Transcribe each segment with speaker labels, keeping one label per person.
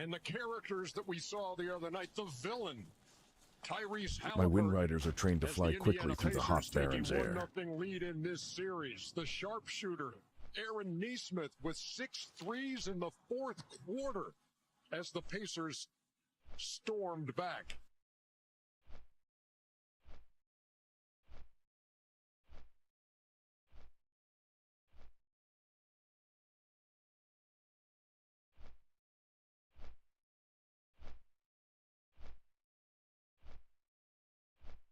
Speaker 1: And the characters that we saw the other night, the villain, Tyrese Halliburton.
Speaker 2: My Wind Riders are trained to fly quickly through the hot Baron's air.
Speaker 1: 1-0 lead in this series. The sharpshooter, Aaron Nesmith, with 6 threes in the fourth quarter as the Pacers stormed back.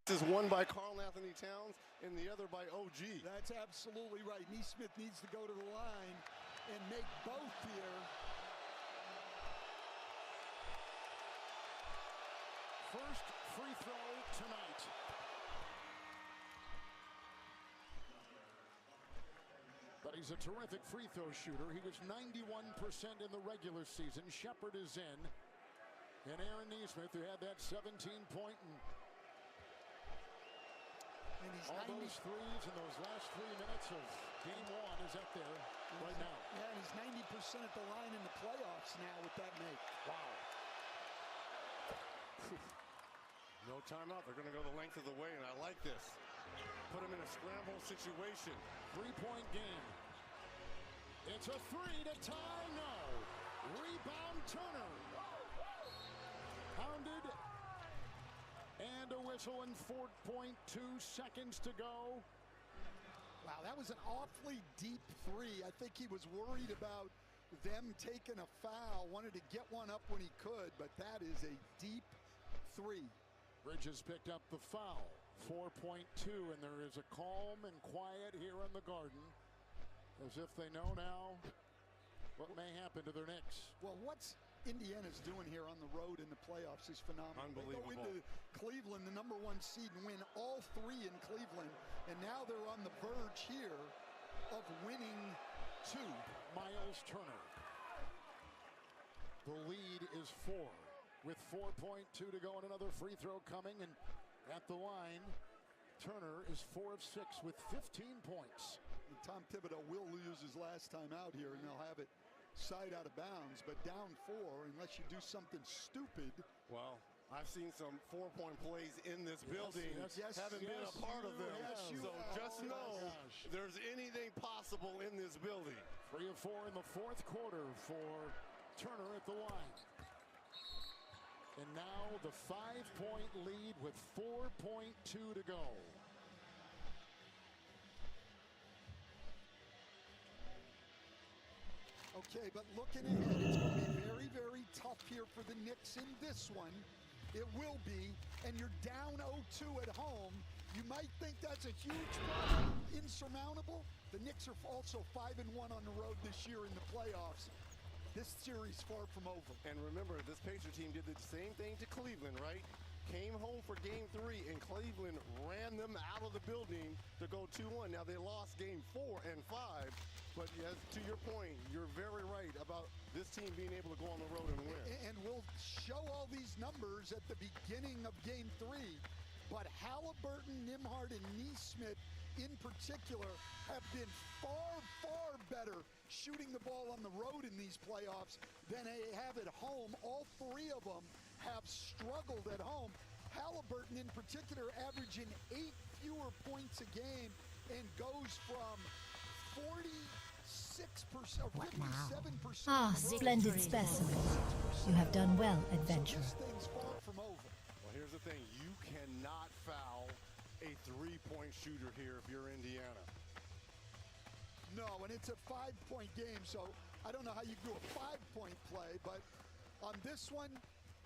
Speaker 3: This is one by Karl Anthony Towns and the other by OG.
Speaker 4: That's absolutely right. Nesmith needs to go to the line and make both here. First free throw tonight. But he's a terrific free throw shooter. He was 91% in the regular season. Shepherd is in. And Aaron Nesmith, who had that 17-point and he's all those threes in those last 3 minutes of game 1 is up there right now. Yeah, and he's 90% at the line in the playoffs now with that make. Wow.
Speaker 3: No timeout. They're going to go the length of the way, and I like this. Put him in a scramble situation.
Speaker 4: 3-point game. It's a 3 to tie. No. Rebound Turner. Pounded. And a whistle and 4.2 seconds to go. Wow, that was an awfully deep 3. I think he was worried about them taking a foul. Wanted to get one up when he could, but that is a deep 3. Bridges picked up the foul. 4.2, and there is a calm and quiet here in the Garden, as if they know now what may happen to their Knicks. Well, what's Indiana's doing here on the road in the playoffs is phenomenal.
Speaker 3: Unbelievable.
Speaker 4: They go into Cleveland, the #1 seed, and win all 3 in Cleveland, and now they're on the verge here of winning 2. Miles Turner. The lead is 4 with 4.2 to go, and another free throw coming, and at the line, Turner is 4 of 6 with 15 points. And Tom Thibodeau will lose his last time out here, and they'll have it side out of bounds, but down 4 unless you do something stupid.
Speaker 3: Well, I've seen some 4-point plays in this building.
Speaker 4: Yes,
Speaker 3: haven't been a part of them. So just know there's anything possible in this building.
Speaker 4: 3 of 4 in the fourth quarter for Turner at the line. And now the 5-point lead with 4.2 to go. Okay, but looking ahead, it's going to be very, very tough here for the Knicks in this one. It will be, and you're down 0-2 at home. You might think that's a huge problem, insurmountable. The Knicks are also 5-1 on the road this year in the playoffs. This series far from over.
Speaker 3: And remember, this Pacer team did the same thing to Cleveland, right? Came home for game 3, and Cleveland ran them out of the building to go 2-1. Now, they lost game 4 and 5. But yes, to your point, you're very right about this team being able to go on the road and win. And we'll show all these numbers at the beginning of game 3. But Halliburton, Nembhard, and Nesmith in particular have been far, far better shooting the ball on the road in these playoffs than they have at home. All 3 of them have struggled at home. Halliburton in particular averaging 8 fewer points a game and goes from 46% or 57%.
Speaker 5: Ah, splendid specimen. You have done well, adventurer.
Speaker 4: This thing's far from over.
Speaker 3: Well, here's the thing. You cannot foul a 3-point shooter here if you're Indiana.
Speaker 4: No, and it's a 5-point game, so I don't know how you do a 5-point play, but on this one,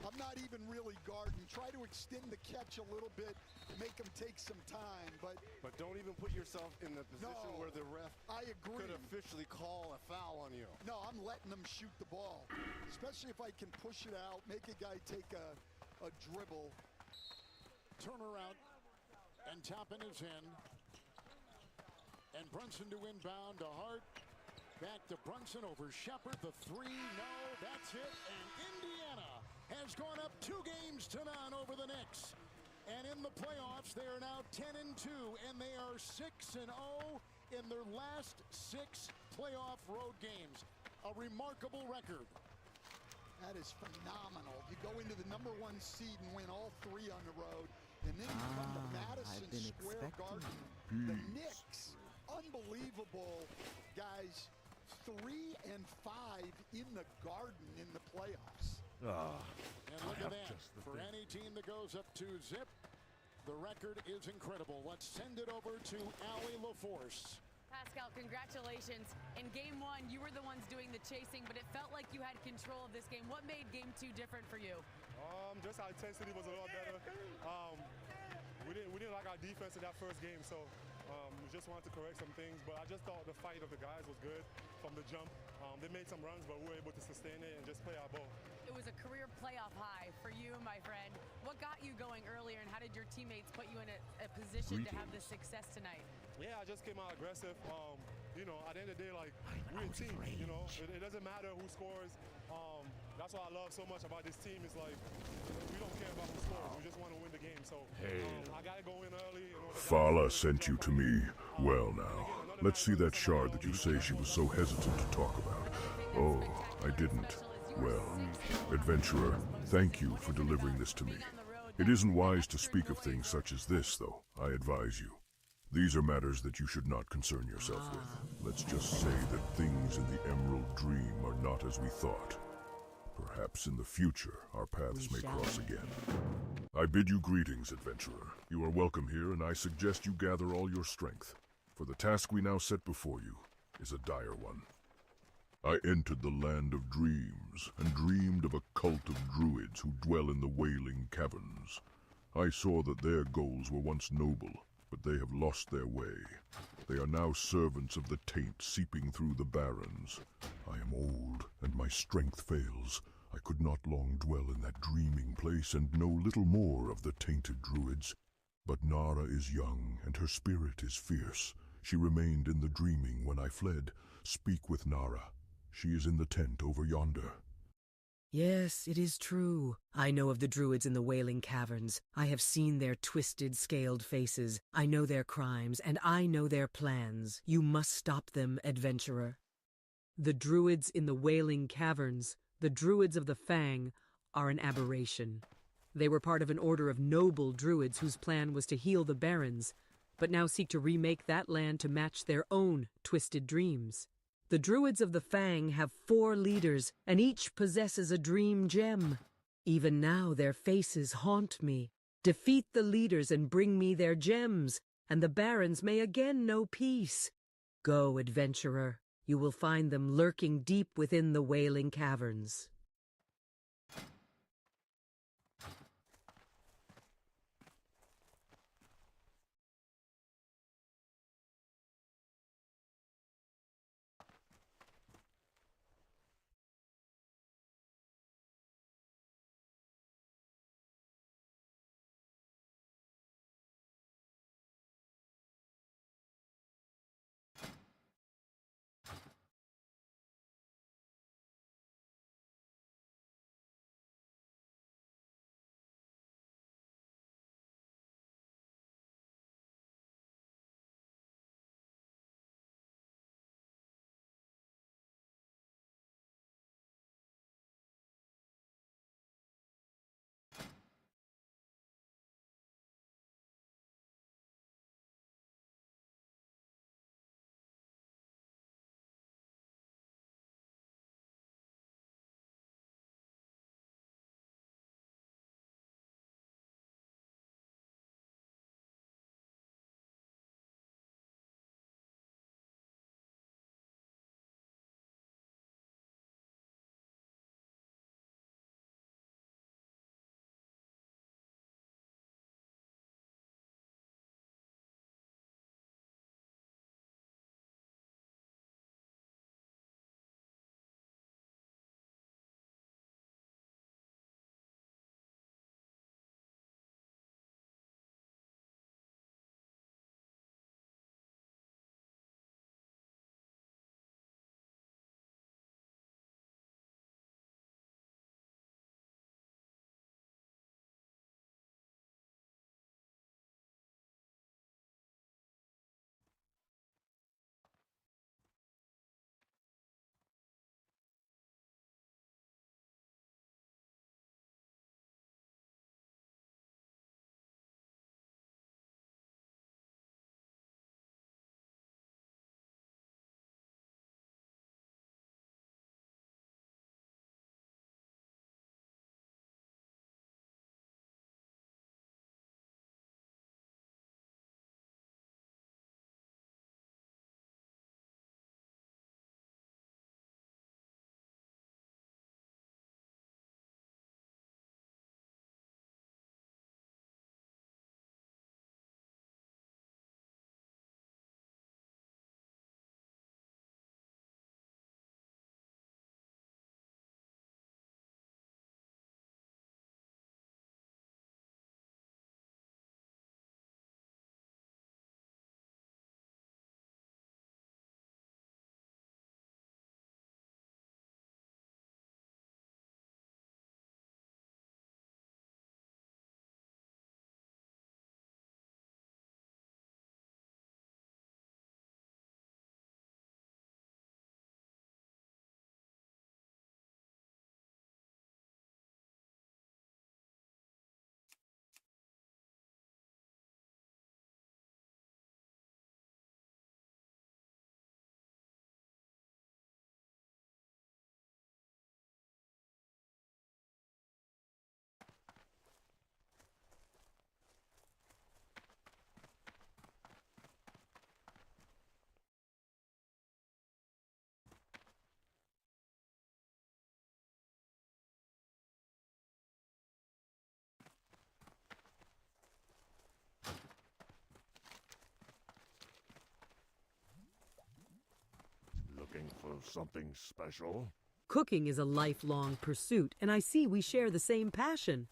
Speaker 4: I'm not even really guarding. Try to extend the catch a little bit, make them take some time, but
Speaker 3: don't even put yourself in the position where the ref could officially call a foul on you.
Speaker 4: No, I'm letting them shoot the ball, especially if I can push it out, make a guy take a dribble. Turner out, and Toppin is in. And Brunson to inbound to Hart. Back to Brunson over Shepherd. The 3, no, that's it. And Indiana has gone up 2 games to none over the Knicks. And in the playoffs, they are now 10-2, and they are 6-0 in their last 6 playoff road games. A remarkable record. That is phenomenal. You go into the #1 seed and win all 3 on the road, and then you come to Madison Square Garden. The Knicks, unbelievable, guys. 3 and 5 in the Garden in the playoffs.
Speaker 6: And look at that. For any team that goes up to zip, the record is incredible. Let's send it over to Allie LaForce.
Speaker 7: Pascal, congratulations. In game 1, you were the ones doing the chasing, but it felt like you had control of this game. What made game 2 different for you?
Speaker 8: Just our intensity was a lot better. We didn't like our defense in that first game, so we just wanted to correct some things. But I just thought the fight of the guys was good from the jump. They made some runs, but we were able to sustain it and just play our ball.
Speaker 7: It was a career playoff high for you, my friend. What got you going earlier, and how did your teammates put you in a position to have this success tonight?
Speaker 8: Yeah, I just came out aggressive. You know, at the end of the day, like, we're a team, you know. It doesn't matter who scores. That's what I love so much about this team. Is like, we don't care about who scores. We just want to win the game. So I got to go in early.
Speaker 2: Fala sent you to me. Well now, let's see that shard that you say she was so hesitant to talk about. Oh, I didn't. Well, adventurer, thank you for delivering this to me. It isn't wise to speak of things such as this, though. I advise you. These are matters that you should not concern yourself with. Let's just say that things in the Emerald Dream are not as we thought. Perhaps in the future, our paths may cross again. I bid you greetings, adventurer. You are welcome here, and I suggest you gather all your strength, for the task we now set before you is a dire one. I entered the land of dreams, and dreamed of a cult of druids who dwell in the Wailing Caverns. I saw that their goals were once noble, but they have lost their way. They are now servants of the taint seeping through the barrens. I am old, and my strength fails. I could not long dwell in that dreaming place and know little more of the tainted druids. But Nara is young, and her spirit is fierce. She remained in the dreaming when I fled. Speak with Nara. She is in the tent over yonder.
Speaker 9: Yes, it is true. I know of the druids in the Wailing Caverns. I have seen their twisted, scaled faces. I know their crimes, and I know their plans. You must stop them, adventurer. The druids in the Wailing Caverns, the druids of the Fang, are an aberration. They were part of an order of noble druids whose plan was to heal the barrens, but now seek to remake that land to match their own twisted dreams. The druids of the Fang have 4 leaders, and each possesses a dream gem. Even now their faces haunt me. Defeat the leaders and bring me their gems, and the barons may again know peace. Go, adventurer. You will find them lurking deep within the Wailing Caverns.
Speaker 2: looking for something special?
Speaker 9: Cooking is a lifelong pursuit, and I see we share the same passion.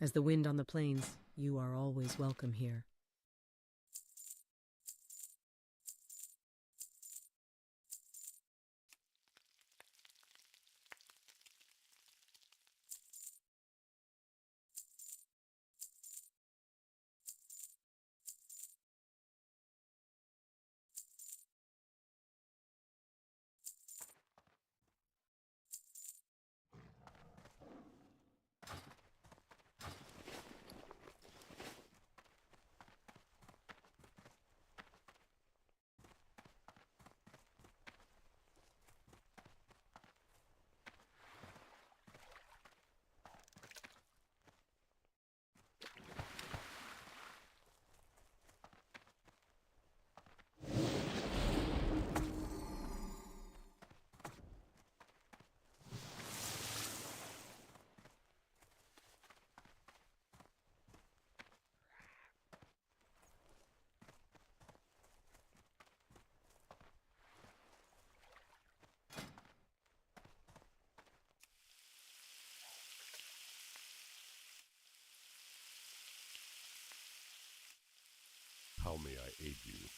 Speaker 9: As the wind on the plains, you are always welcome here.
Speaker 2: How may I aid you?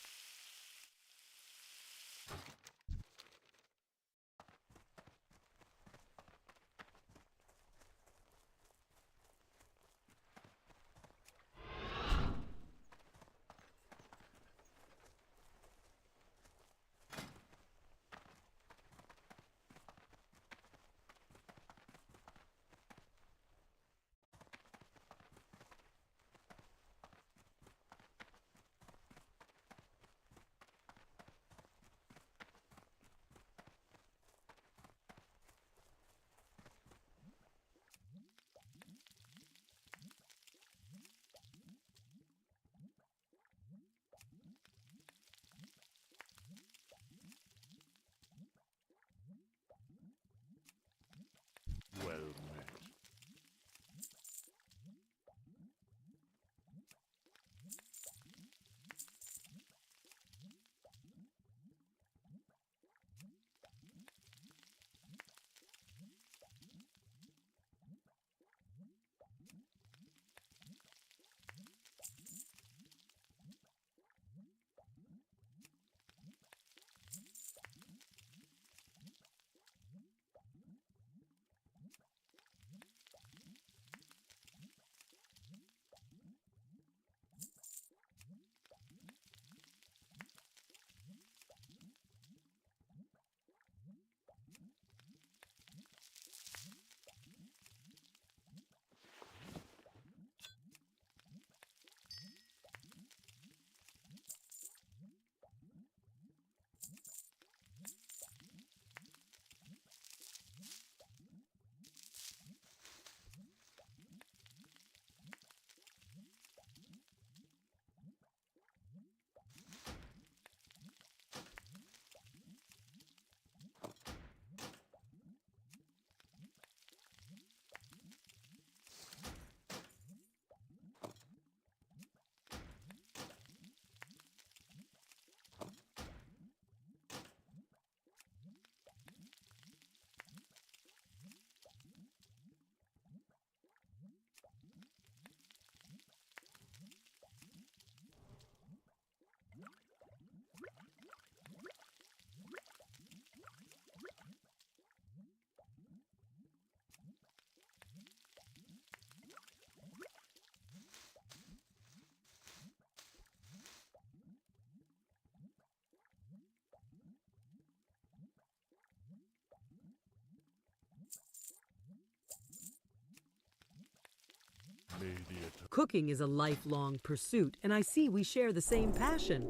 Speaker 9: Cooking is a lifelong pursuit, and I see we share the same passion.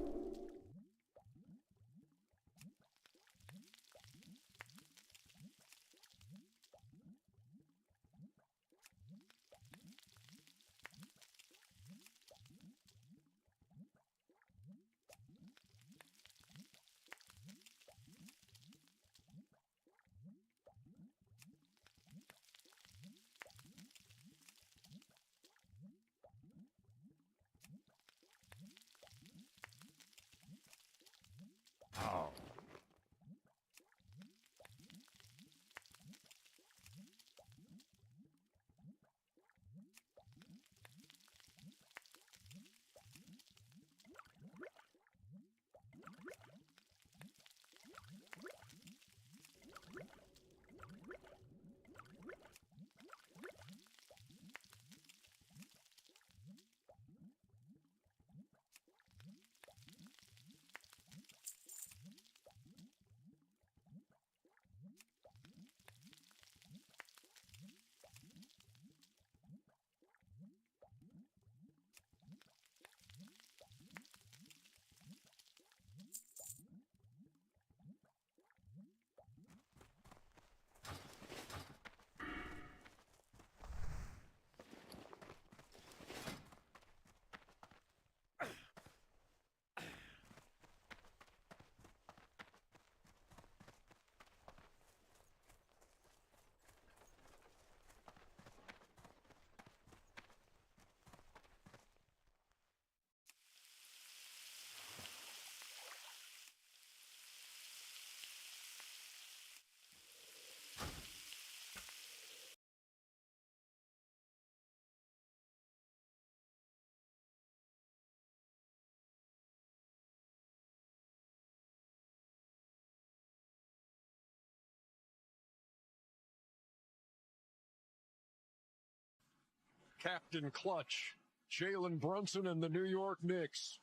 Speaker 1: Captain Clutch, Jalen Brunson and the New York Knicks.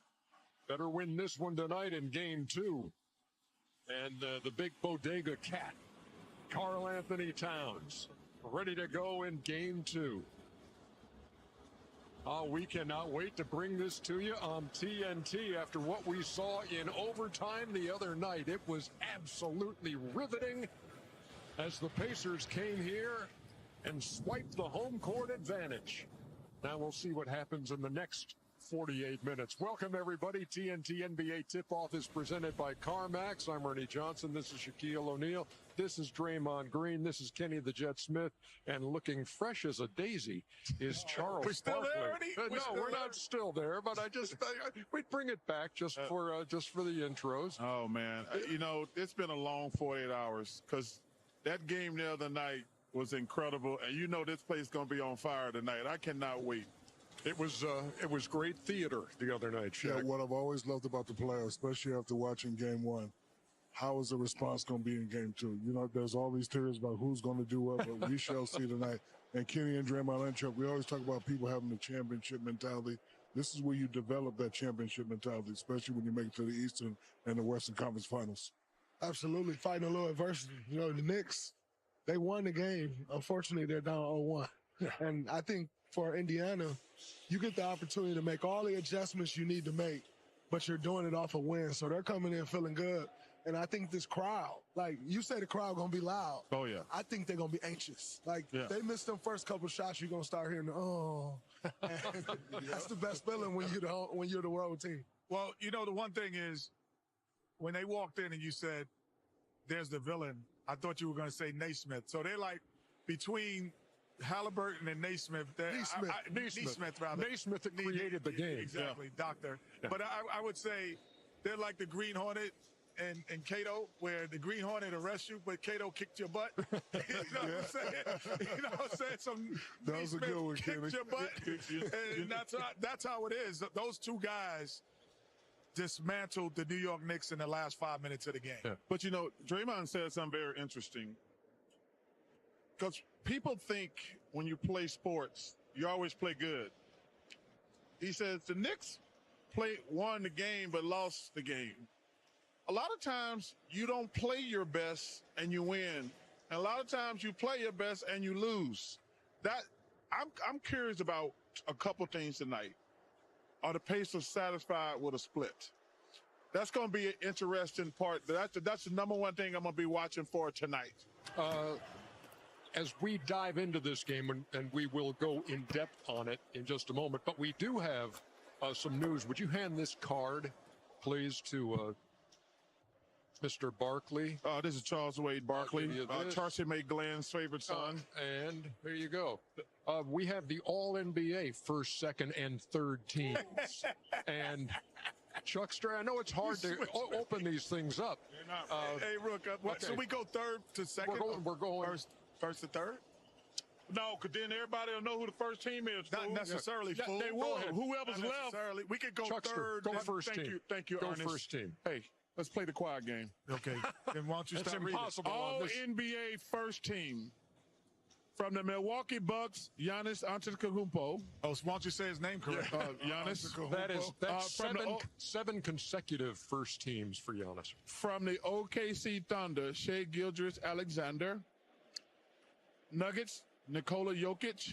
Speaker 1: Better win this one tonight in game 2. And the big bodega cat, Karl Anthony Towns, ready to go in game 2. We cannot wait to bring this to you on TNT after what we saw in overtime the other night. It was absolutely riveting as the Pacers came here and swiped the home court advantage. Now we'll see what happens in the next 48 minutes. Welcome, everybody. TNT NBA Tip-Off is presented by CarMax. I'm Ernie Johnson. This is Shaquille O'Neal. This is Draymond Green. This is Kenny the Jet Smith. And looking fresh as a daisy is Charles
Speaker 10: We're still
Speaker 1: Barkley.
Speaker 10: there, Ernie?
Speaker 1: No, we're not still there, but we'd bring it back just for the intros.
Speaker 10: Oh, man. It's been a long 48 hours because that game the other night was incredible, and this place is going to be on fire tonight. I cannot wait.
Speaker 1: It was great theater the other night, Shaq.
Speaker 11: Yeah, what I've always loved about the playoffs, especially after watching game 1, how is the response going to be in game 2? There's all these theories about who's going to do what, but we shall see tonight. And Kenny and Draymond and Chuck, we always talk about people having the championship mentality. This is where you develop that championship mentality, especially when you make it to the Eastern and the Western Conference Finals.
Speaker 12: Absolutely, fighting a little adversity. The Knicks, they won the game. Unfortunately, they're down 0-1. Yeah. And I think for Indiana, you get the opportunity to make all the adjustments you need to make, but you're doing it off a win. So they're coming in feeling good. And I think this crowd, like you say the crowd going to be loud.
Speaker 10: Oh, yeah.
Speaker 12: I think they're going to be anxious. They missed them first couple shots, you're going to start hearing, That's the best feeling when you're the road team.
Speaker 10: Well, the one thing is when they walked in and you said, there's the villain, I thought you were going to say Naismith. So they're like between Halliburton and Naismith. Naismith, rather.
Speaker 1: Naismith that created the game.
Speaker 10: Exactly,
Speaker 1: yeah.
Speaker 10: Doctor. Yeah. But I would say they're like the Green Hornet and Cato, where the Green Hornet arrests you, but Cato kicked your butt. You know what I'm saying? You know what I'm saying? Some
Speaker 11: that was a good one,
Speaker 10: kicked
Speaker 11: Kenny.
Speaker 10: your butt. And that's how it is. Those two guys dismantled the New York Knicks in the last 5 minutes of the game.
Speaker 1: Yeah.
Speaker 10: But, Draymond said something very interesting. Because people think when you play sports, you always play good. He says the Knicks won the game but lost the game. A lot of times you don't play your best and you win. And a lot of times you play your best and you lose. I'm curious about a couple things tonight. Are the Pacers satisfied with a split? That's going to be an interesting part. That's the number one thing I'm going to be watching for tonight.
Speaker 1: As we dive into this game, and we will go in depth on it in just a moment, but we do have some news. Would you hand this card, please, to Mr. Barkley?
Speaker 10: This is Charles Wade Barkley, Charlie May Glenn's favorite son.
Speaker 1: And there you go. We have the All-NBA first, second, and third teams. And Chuckster, I know it's hard to open these things up.
Speaker 10: Hey, Rook,
Speaker 1: okay.
Speaker 10: So we go third to second?
Speaker 1: We're going
Speaker 10: first to third? No, because then everybody will know who the first team is.
Speaker 6: Not necessarily,
Speaker 10: Yeah,
Speaker 6: fool.
Speaker 10: they will.
Speaker 6: Whoever's left.
Speaker 10: We could go
Speaker 1: Chuckster,
Speaker 10: third.
Speaker 1: go first team.
Speaker 10: Thank you,
Speaker 1: Go
Speaker 10: Ernest.
Speaker 1: first team.
Speaker 10: Hey, let's play the quiet game.
Speaker 6: Okay. Then why don't you
Speaker 1: It's
Speaker 6: start
Speaker 1: impossible on
Speaker 10: All
Speaker 1: this.
Speaker 10: NBA first team. From the Milwaukee Bucks, Giannis Antetokounmpo.
Speaker 6: Oh, so why don't you say his name correct?
Speaker 10: Giannis.
Speaker 1: That's
Speaker 10: from
Speaker 1: seven consecutive first teams for Giannis.
Speaker 10: From the OKC Thunder, Shai Gilgeous-Alexander. Nuggets, Nikola Jokic.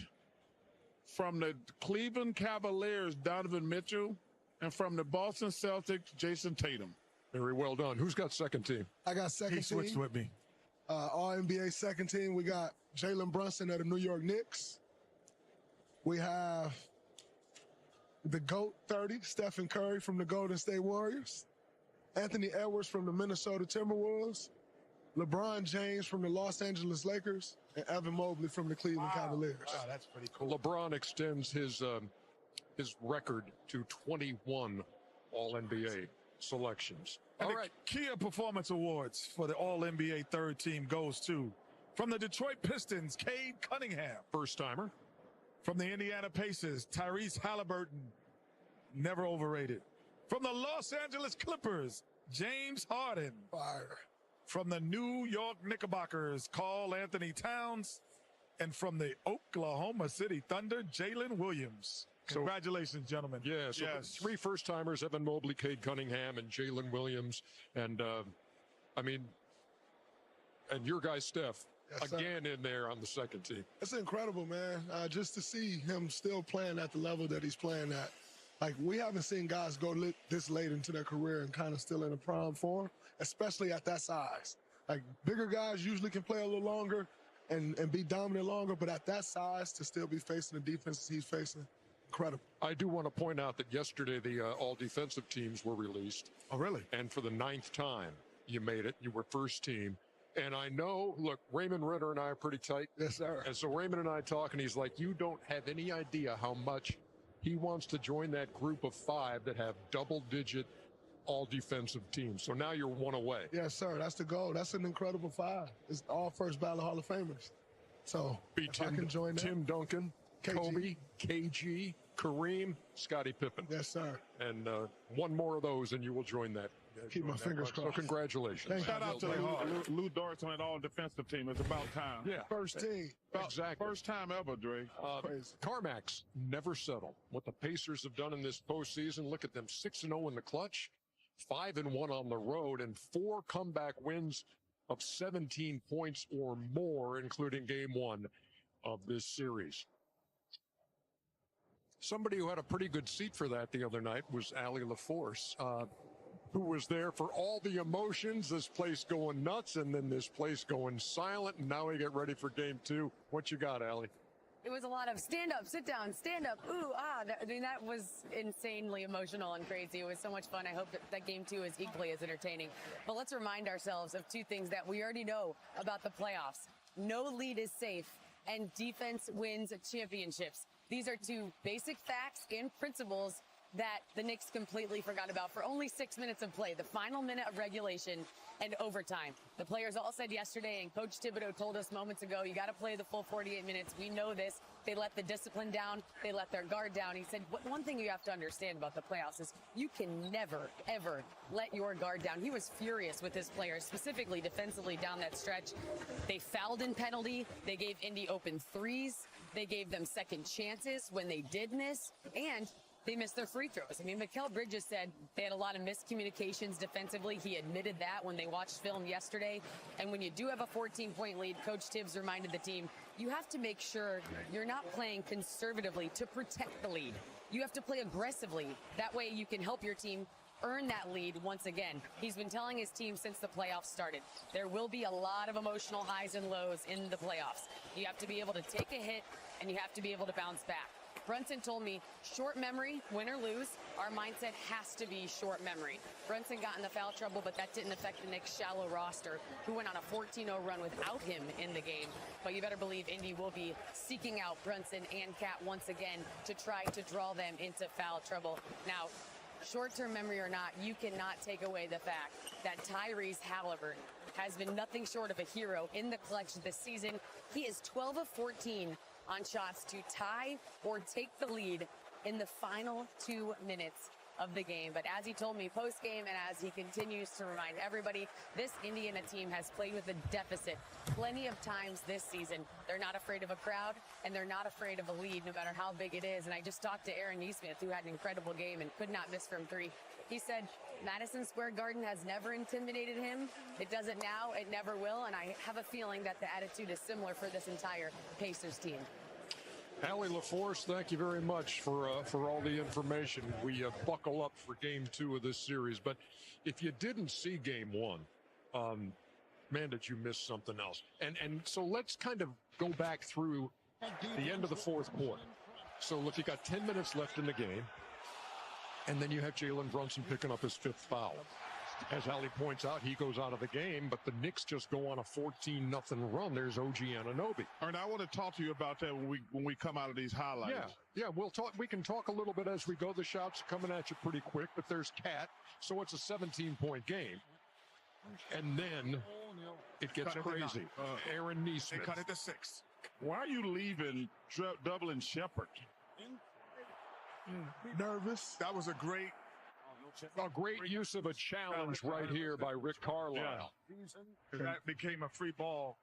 Speaker 10: From the Cleveland Cavaliers, Donovan Mitchell. And from the Boston Celtics, Jason Tatum.
Speaker 1: Very well done. Who's got second team?
Speaker 12: I got second
Speaker 6: He switched
Speaker 12: team.
Speaker 6: with me.
Speaker 12: All NBA second team. We got Jalen Brunson of the New York Knicks. We have the GOAT 30, Stephen Curry from the Golden State Warriors. Anthony Edwards from the Minnesota Timberwolves. LeBron James from the Los Angeles Lakers. And Evan Mobley from the Cleveland Cavaliers.
Speaker 6: Wow, that's pretty cool.
Speaker 1: LeBron extends his record to 21 All-NBA selections.
Speaker 6: And
Speaker 1: All
Speaker 6: the
Speaker 1: right.
Speaker 6: Kia Performance Awards for the All-NBA third team goes to, from the Detroit Pistons, Cade Cunningham.
Speaker 1: First timer.
Speaker 6: From the Indiana Pacers, Tyrese Halliburton, never overrated. From the Los Angeles Clippers, James Harden.
Speaker 12: Fire.
Speaker 6: From the New York Knickerbockers, Karl Anthony Towns. And from the Oklahoma City Thunder, Jalen Williams. Congratulations, gentlemen.
Speaker 1: Yeah, so three first-timers, Evan Mobley, Cade Cunningham, and Jalen Williams. And, and your guy, Steph,
Speaker 12: Yes, sir.
Speaker 1: again in there on the second team.
Speaker 12: It's incredible, man. Just to see him still playing at the level that he's playing at. Like, we haven't seen guys go this late into their career and kind of still in a prime form, especially at that size. Like, bigger guys usually can play a little longer and be dominant longer, but at that size, to still be facing the defenses he's facing, incredible.
Speaker 1: I do want to point out that yesterday the all-defensive teams were released.
Speaker 6: Oh, really?
Speaker 1: And for the 9th time, you made it. You were first team. And I know, look, Raymond Ritter and I are pretty tight.
Speaker 12: Yes, sir.
Speaker 1: And so Raymond and I talk, and he's like, you don't have any idea how much he wants to join that group of 5 that have double-digit all-defensive teams. So now you're one away.
Speaker 12: Yes, sir. That's the goal. That's an incredible 5. It's all first ballot Hall of Famers. So if I can join that.
Speaker 1: Tim Duncan,
Speaker 12: KG.
Speaker 1: Kobe, KG, Kareem, Scottie Pippen.
Speaker 12: Yes, sir.
Speaker 1: And one more of those, and you will join that.
Speaker 12: Keep my fingers
Speaker 1: So
Speaker 12: crossed.
Speaker 1: congratulations.
Speaker 12: Thank you.
Speaker 10: Shout out to Lou Dort on that all-defensive team. It's about time.
Speaker 1: Yeah.
Speaker 12: First team.
Speaker 1: Exactly.
Speaker 10: First time ever, Dre.
Speaker 1: CarMax never settle. What the Pacers have done in this postseason, look at them, 6-0 in the clutch, 5-1 on the road, and 4 comeback wins of 17 points or more, including game 1 of this series. Somebody who had a pretty good seat for that the other night was Allie LaForce, who was there for all the emotions, this place going nuts, and then this place going silent, and now we get ready for game 2. What you got, Allie?
Speaker 7: It was a lot of stand up, sit down, stand up, ooh, ah. That was insanely emotional and crazy. It was so much fun. I hope that game 2 is equally as entertaining. But let's remind ourselves of 2 things that we already know about the playoffs. No lead is safe, and defense wins championships. These are 2 basic facts and principles that the Knicks completely forgot about for only 6 minutes of play, the final minute of regulation and overtime. The players all said yesterday, and Coach Thibodeau told us moments ago, you got to play the full 48 minutes. We know this. They let the discipline down. They let their guard down. He said, one thing you have to understand about the playoffs is you can never, ever let your guard down. He was furious with his players, specifically defensively down that stretch. They fouled in penalty. They gave Indy open threes. They gave them second chances when they did miss. And they missed their free throws. I mean, Mikal Bridges said they had a lot of miscommunications defensively. He admitted that when they watched film yesterday. And when you do have a 14-point lead, Coach Tibbs reminded the team, you have to make sure you're not playing conservatively to protect the lead. You have to play aggressively. That way you can help your team earn that lead once again. He's been telling his team since the playoffs started, there will be a lot of emotional highs and lows in the playoffs. You have to be able to take a hit, and you have to be able to bounce back. Brunson told me, short memory, win or lose, our mindset has to be short memory. Brunson got in the foul trouble, but that didn't affect the Knicks' shallow roster, who went on a 14-0 run without him in the game. But you better believe Indy will be seeking out Brunson and Cat once again to try to draw them into foul trouble. Now, short-term memory or not, you cannot take away the fact that Tyrese Halliburton has been nothing short of a hero in the clutch this season. He is 12 of 14 on shots to tie or take the lead in the final 2 minutes of the game. But as he told me post-game, and as he continues to remind everybody, this Indiana team has played with a deficit plenty of times this season. They're not afraid of a crowd, and they're not afraid of a lead, no matter how big it is. And I just talked to Aaron Nesmith, who had an incredible game and could not miss from 3. He said, Madison Square Garden has never intimidated him. It doesn't now, it never will, and I have a feeling that the attitude is similar for this entire Pacers team.
Speaker 1: Allie LaForce, thank you very much for all the information. We buckle up for Game 2 of this series. But if you didn't see Game 1, man, did you miss something else? And so let's kind of go back through the end of the fourth quarter. So look, you got 10 minutes left in the game. And then you have Jalen Brunson picking up his 5th foul. As Allie points out, he goes out of the game, but the Knicks just go on a 14-0 run. There's OG Anunoby.
Speaker 10: And I want to talk to you about that when we come out of these highlights.
Speaker 1: Yeah, we'll talk. We can talk a little bit as we go. The shots are coming at you pretty quick, but there's Cat, so it's a 17-point game. And then it gets crazy. Aaron Nesmith.
Speaker 6: They cut it to 6.
Speaker 10: Why are you leaving Dublin Shepard?
Speaker 12: Nervous.
Speaker 6: That was a great
Speaker 1: use of a challenge right here by Rick Carlisle.
Speaker 6: Yeah. That became a free ball.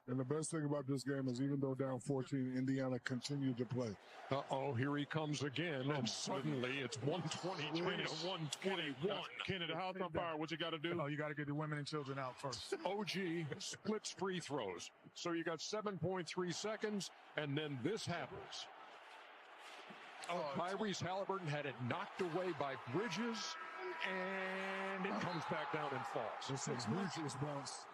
Speaker 11: And the best thing about this game is even though down 14, Indiana continued to play.
Speaker 1: Uh-oh, here he comes again, and suddenly it's 123 to 121.
Speaker 10: Kenny, the house on fire, what you got to do?
Speaker 6: Oh, you got to get the women and children out first.
Speaker 1: OG splits free throws. So you got 7.3 seconds, and then this happens. Tyrese Halliburton had it knocked away by Bridges, and it comes back down and falls.
Speaker 12: It's a Bridges bounce.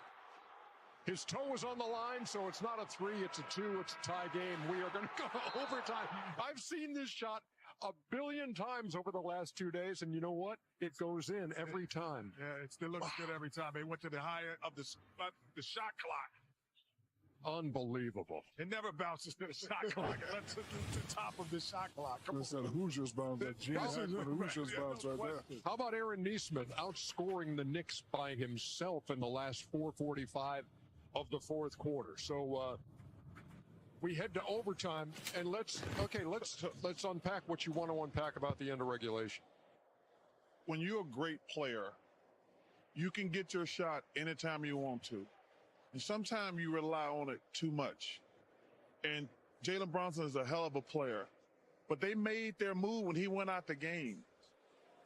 Speaker 1: His toe was on the line, so it's not a 3, it's a 2, it's a tie game. We are going to go to overtime. I've seen this shot a billion times over the last 2 days, and you know what? It goes in every time.
Speaker 6: Yeah, it still looks good every time. They went to the higher of the shot clock.
Speaker 1: Unbelievable.
Speaker 6: It never bounces to the shot clock. That's to the top of the shot clock.
Speaker 11: It's a Hoosiers bounce. That Gene Hackman Hoosiers bounce right there.
Speaker 1: How about Aaron Nesmith outscoring the Knicks by himself in the last 4:45 of the fourth quarter? So we head to overtime, and let's unpack what you want to unpack about the end of regulation.
Speaker 10: When you're a great player, you can get your shot anytime you want to. And sometimes you rely on it too much. And Jalen Brunson is a hell of a player. But they made their move when he went out the game.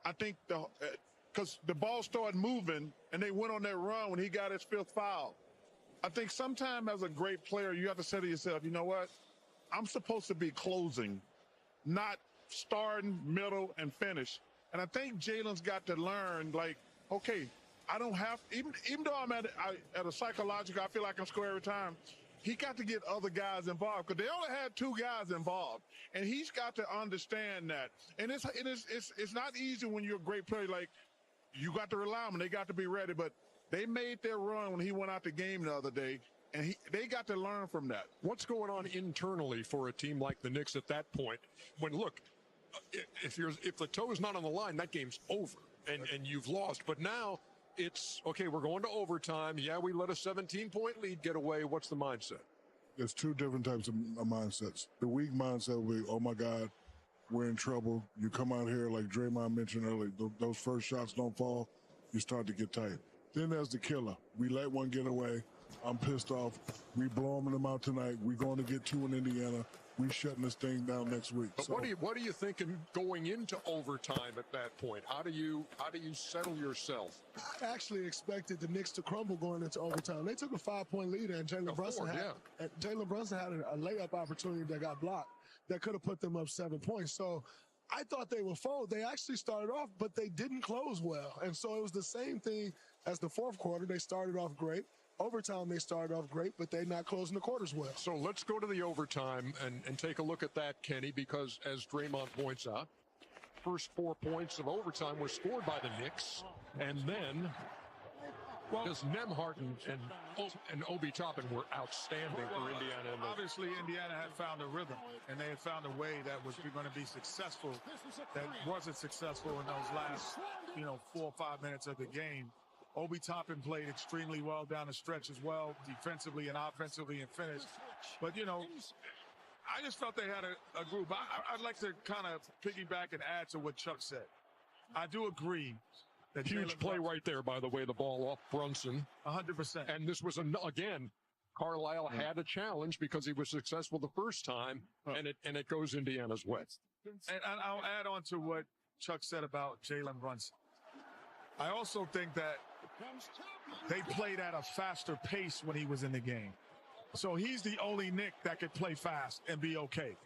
Speaker 10: I think because the ball started moving and they went on that run when he got his 5th foul. I think sometimes as a great player, you have to say to yourself, you know what? I'm supposed to be closing, not starting, middle, and finish. And I think Jalen's got to learn, like, okay, I don't have, even though I'm at a psychological, I feel like I score every time. He got to get other guys involved because they only had 2 guys involved, and he's got to understand that. And it's not easy when you're a great player. Like, you got to rely on them. They got to be ready. But they made their run when he went out the game the other day, and they got to learn from that.
Speaker 1: What's going on internally for a team like the Knicks at that point? When look, if the toe is not on the line, that game's over, and you've lost. But now it's, okay, we're going to overtime. Yeah, we let a 17-point lead get away. What's the mindset?
Speaker 11: There's 2 different types of mindsets. The weak mindset will be, oh, my God, we're in trouble. You come out here, like Draymond mentioned earlier, those first shots don't fall, you start to get tight. Then there's the killer. We let one get away. I'm pissed off. We blowing them out tonight. We're going to get 2 in Indiana. we shutting this thing down next week.
Speaker 1: But
Speaker 11: So,
Speaker 1: what are you thinking going into overtime at that point? How do you settle yourself?
Speaker 12: I actually expected the Knicks to crumble going into overtime. They took a 5-point lead, and Jalen Brunson had a layup opportunity that got blocked that could have put them up 7 points. So I thought they would fold. They actually started off, but they didn't close well. And so it was the same thing as the fourth quarter. They started off great. Overtime, they started off great, but they're not closing the quarters well.
Speaker 1: So let's go to the overtime and take a look at that, Kenny, because as Draymond points out, first 4 points of overtime were scored by the Knicks, and then because Nembhard and Obi Toppin were outstanding for Indiana.
Speaker 6: Obviously, Indiana had found a rhythm, and they had found a way that was going to be successful, that wasn't successful in those last, 4 or 5 minutes of the game. Obi Toppin played extremely well down the stretch as well, defensively and offensively, and finished. But, I just felt they had a group. I'd like to kind of piggyback and add to what Chuck said. I do agree. That
Speaker 1: huge play right there, by the way, the ball off Brunson.
Speaker 6: 100%.
Speaker 1: And this was, again, Carlisle had a challenge because he was successful the first time, and it goes Indiana's way.
Speaker 6: And I'll add on to what Chuck said about Jalen Brunson. I also think that they played at a faster pace when he was in the game. So he's the only Knick that could play fast and be okay.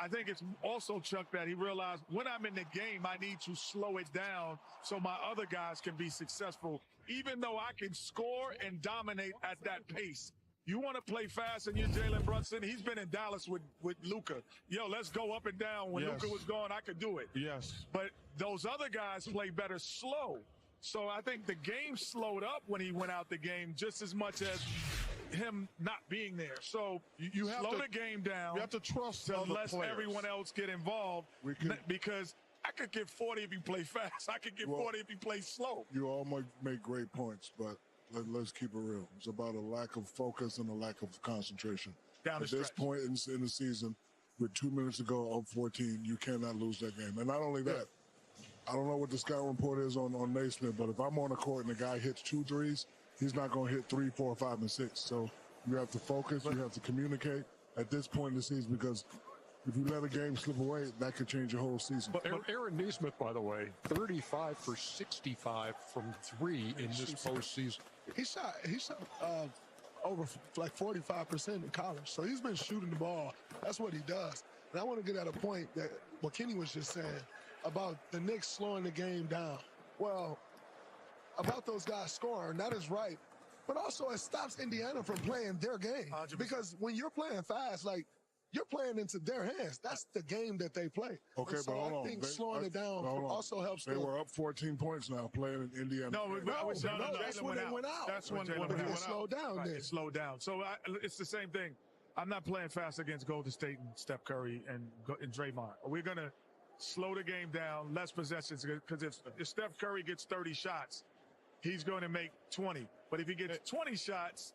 Speaker 6: I think it's also, Chuck, that he realized when I'm in the game, I need to slow it down so my other guys can be successful, even though I can score and dominate at that pace. You want to play fast, and you're Jalen Brunson. He's been in Dallas with Luka. Let's go up and down. When Luka was gone, I could do it.
Speaker 10: Yes.
Speaker 6: But those other guys play better slow. So I think the game slowed up when he went out the game just as much as him not being there. So you have slow the game down.
Speaker 10: You have to trust
Speaker 6: to let everyone else get involved, because I could get 40 if you play fast. I could get 40 if you play slow.
Speaker 11: You all make great points, but let's keep it real. It's about a lack of focus and a lack of concentration.
Speaker 6: At
Speaker 11: this point in the season, with 2 minutes to go on 14, you cannot lose that game. And not only that, I don't know what the scout report is on Naismith, but if I'm on the court and the guy hits 2 threes, he's not going to hit 3, 4, 5, and 6. So you have to focus. You have to communicate at this point in the season, because if you let a game slip away, that could change your whole season.
Speaker 1: But Aaron Naismith, by the way, 35 for 65 from 3 in this postseason.
Speaker 12: He shot over like 45% in college. So he's been shooting the ball. That's what he does. And I want to get at a point that what Kenny was just saying about the Knicks slowing the game down. Well, about those guys scoring, that is right. But also it stops Indiana from playing their game.
Speaker 6: 100%.
Speaker 12: Because when you're playing fast, like, you're playing into their hands. That's the game that they play.
Speaker 11: Okay,
Speaker 12: so
Speaker 11: but hold on.
Speaker 12: I think slowing it down also helps
Speaker 11: They
Speaker 12: them.
Speaker 11: were up 14 points now playing in Indiana.
Speaker 12: That's when they went out.
Speaker 6: That's when
Speaker 12: it slowed down.
Speaker 6: Right, it slowed down. So it's the same thing. I'm not playing fast against Golden State and Steph Curry and Draymond. We're going to slow the game down, less possessions, because if Steph Curry gets 30 shots, he's going to make 20. But if he gets 20 shots,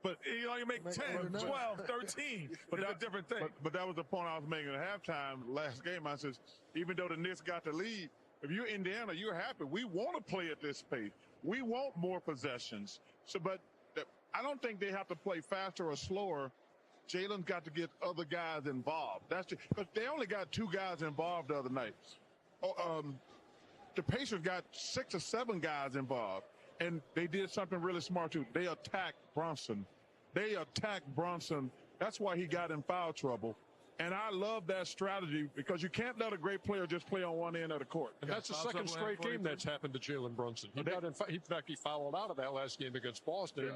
Speaker 6: but he only make 10, 12, 13. But that's a different thing.
Speaker 10: But that was the point I was making at halftime last game. I says, even though the Knicks got the lead, if you're Indiana, you're happy. We want to play at this pace. We want more possessions. But I don't think they have to play faster or slower. Jalen's got to get other guys involved. Because they only got 2 guys involved the other night. The Pacers got 6 or 7 guys involved. And they did something really smart, too. They attacked Brunson. That's why he got in foul trouble. And I love that strategy, because you can't let a great player just play on one end of the court.
Speaker 1: And that's the second straight game that's happened to Jalen Brunson. In fact, he fouled out of that last game against Boston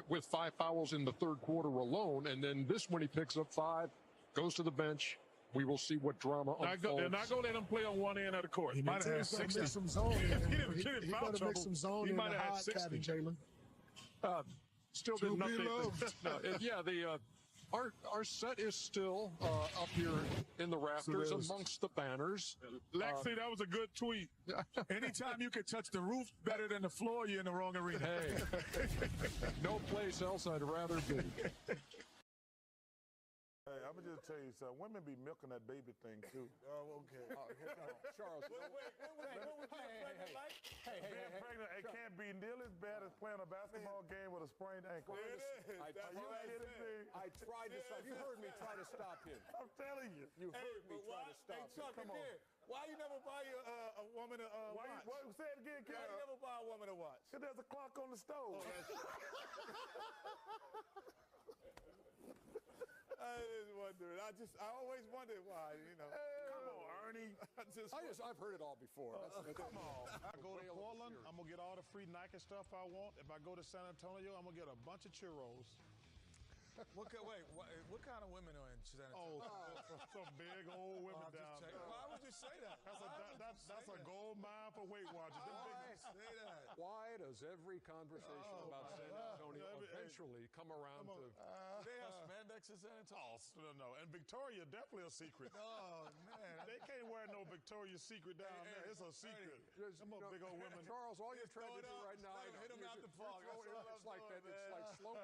Speaker 1: with 5 fouls in the third quarter alone. And then this one, he picks up 5, goes to the bench. We will see what drama unfolds.
Speaker 10: They're not going to let him play on one end of the court.
Speaker 6: He might have had 60.
Speaker 12: Mix some zone in.
Speaker 6: He
Speaker 12: better mix some zone in the hot caddy, Jalen.
Speaker 1: Still didn't update. Our set is still up here in the rafters amongst the banners.
Speaker 6: Lexi, that was a good tweet. Anytime you can touch the roof better than the floor, you're in the wrong arena.
Speaker 1: Hey, no place else I'd rather be.
Speaker 3: Hey,
Speaker 10: I'm gonna just tell you something. Women be milking that baby thing too.
Speaker 1: Oh, okay. Charles.
Speaker 8: Wait, what was pregnant like?
Speaker 10: Being pregnant, it can't be nearly as bad as playing a basketball game with a sprained ankle.
Speaker 8: It is.
Speaker 1: I tried to stop. You heard me try to stop him.
Speaker 10: I'm telling you.
Speaker 1: You heard me try to stop him.
Speaker 8: Chuck,
Speaker 1: Come on.
Speaker 8: Why you never buy a woman a watch?
Speaker 10: Say it again, kid.
Speaker 8: Why you never buy a woman a watch?
Speaker 10: Because there's a clock on the stove.
Speaker 8: I was wondering. I always wondered why, you know.
Speaker 10: Come on, Ernie.
Speaker 1: I've heard it all before.
Speaker 10: Come on. I go to Portland, I'm going to get all the free Nike stuff I want. If I go to San Antonio, I'm going to get a bunch of churros.
Speaker 6: What kind of women are in San Antonio?
Speaker 10: Some big old women down there.
Speaker 6: Why would you say that?
Speaker 10: That's a gold mine for Weight Watchers.
Speaker 6: Say that.
Speaker 1: Why does every conversation about San Antonio eventually come around to...
Speaker 6: They have spandex in San Antonio?
Speaker 10: Oh, no. And Victoria, definitely a secret.
Speaker 6: Oh, man.
Speaker 10: They can't wear no Victoria's Secret down there. It's a secret. Some big old women.
Speaker 1: Charles, all you're trying to do right now...
Speaker 8: Hit them out the park.
Speaker 1: It's like that. It's like slow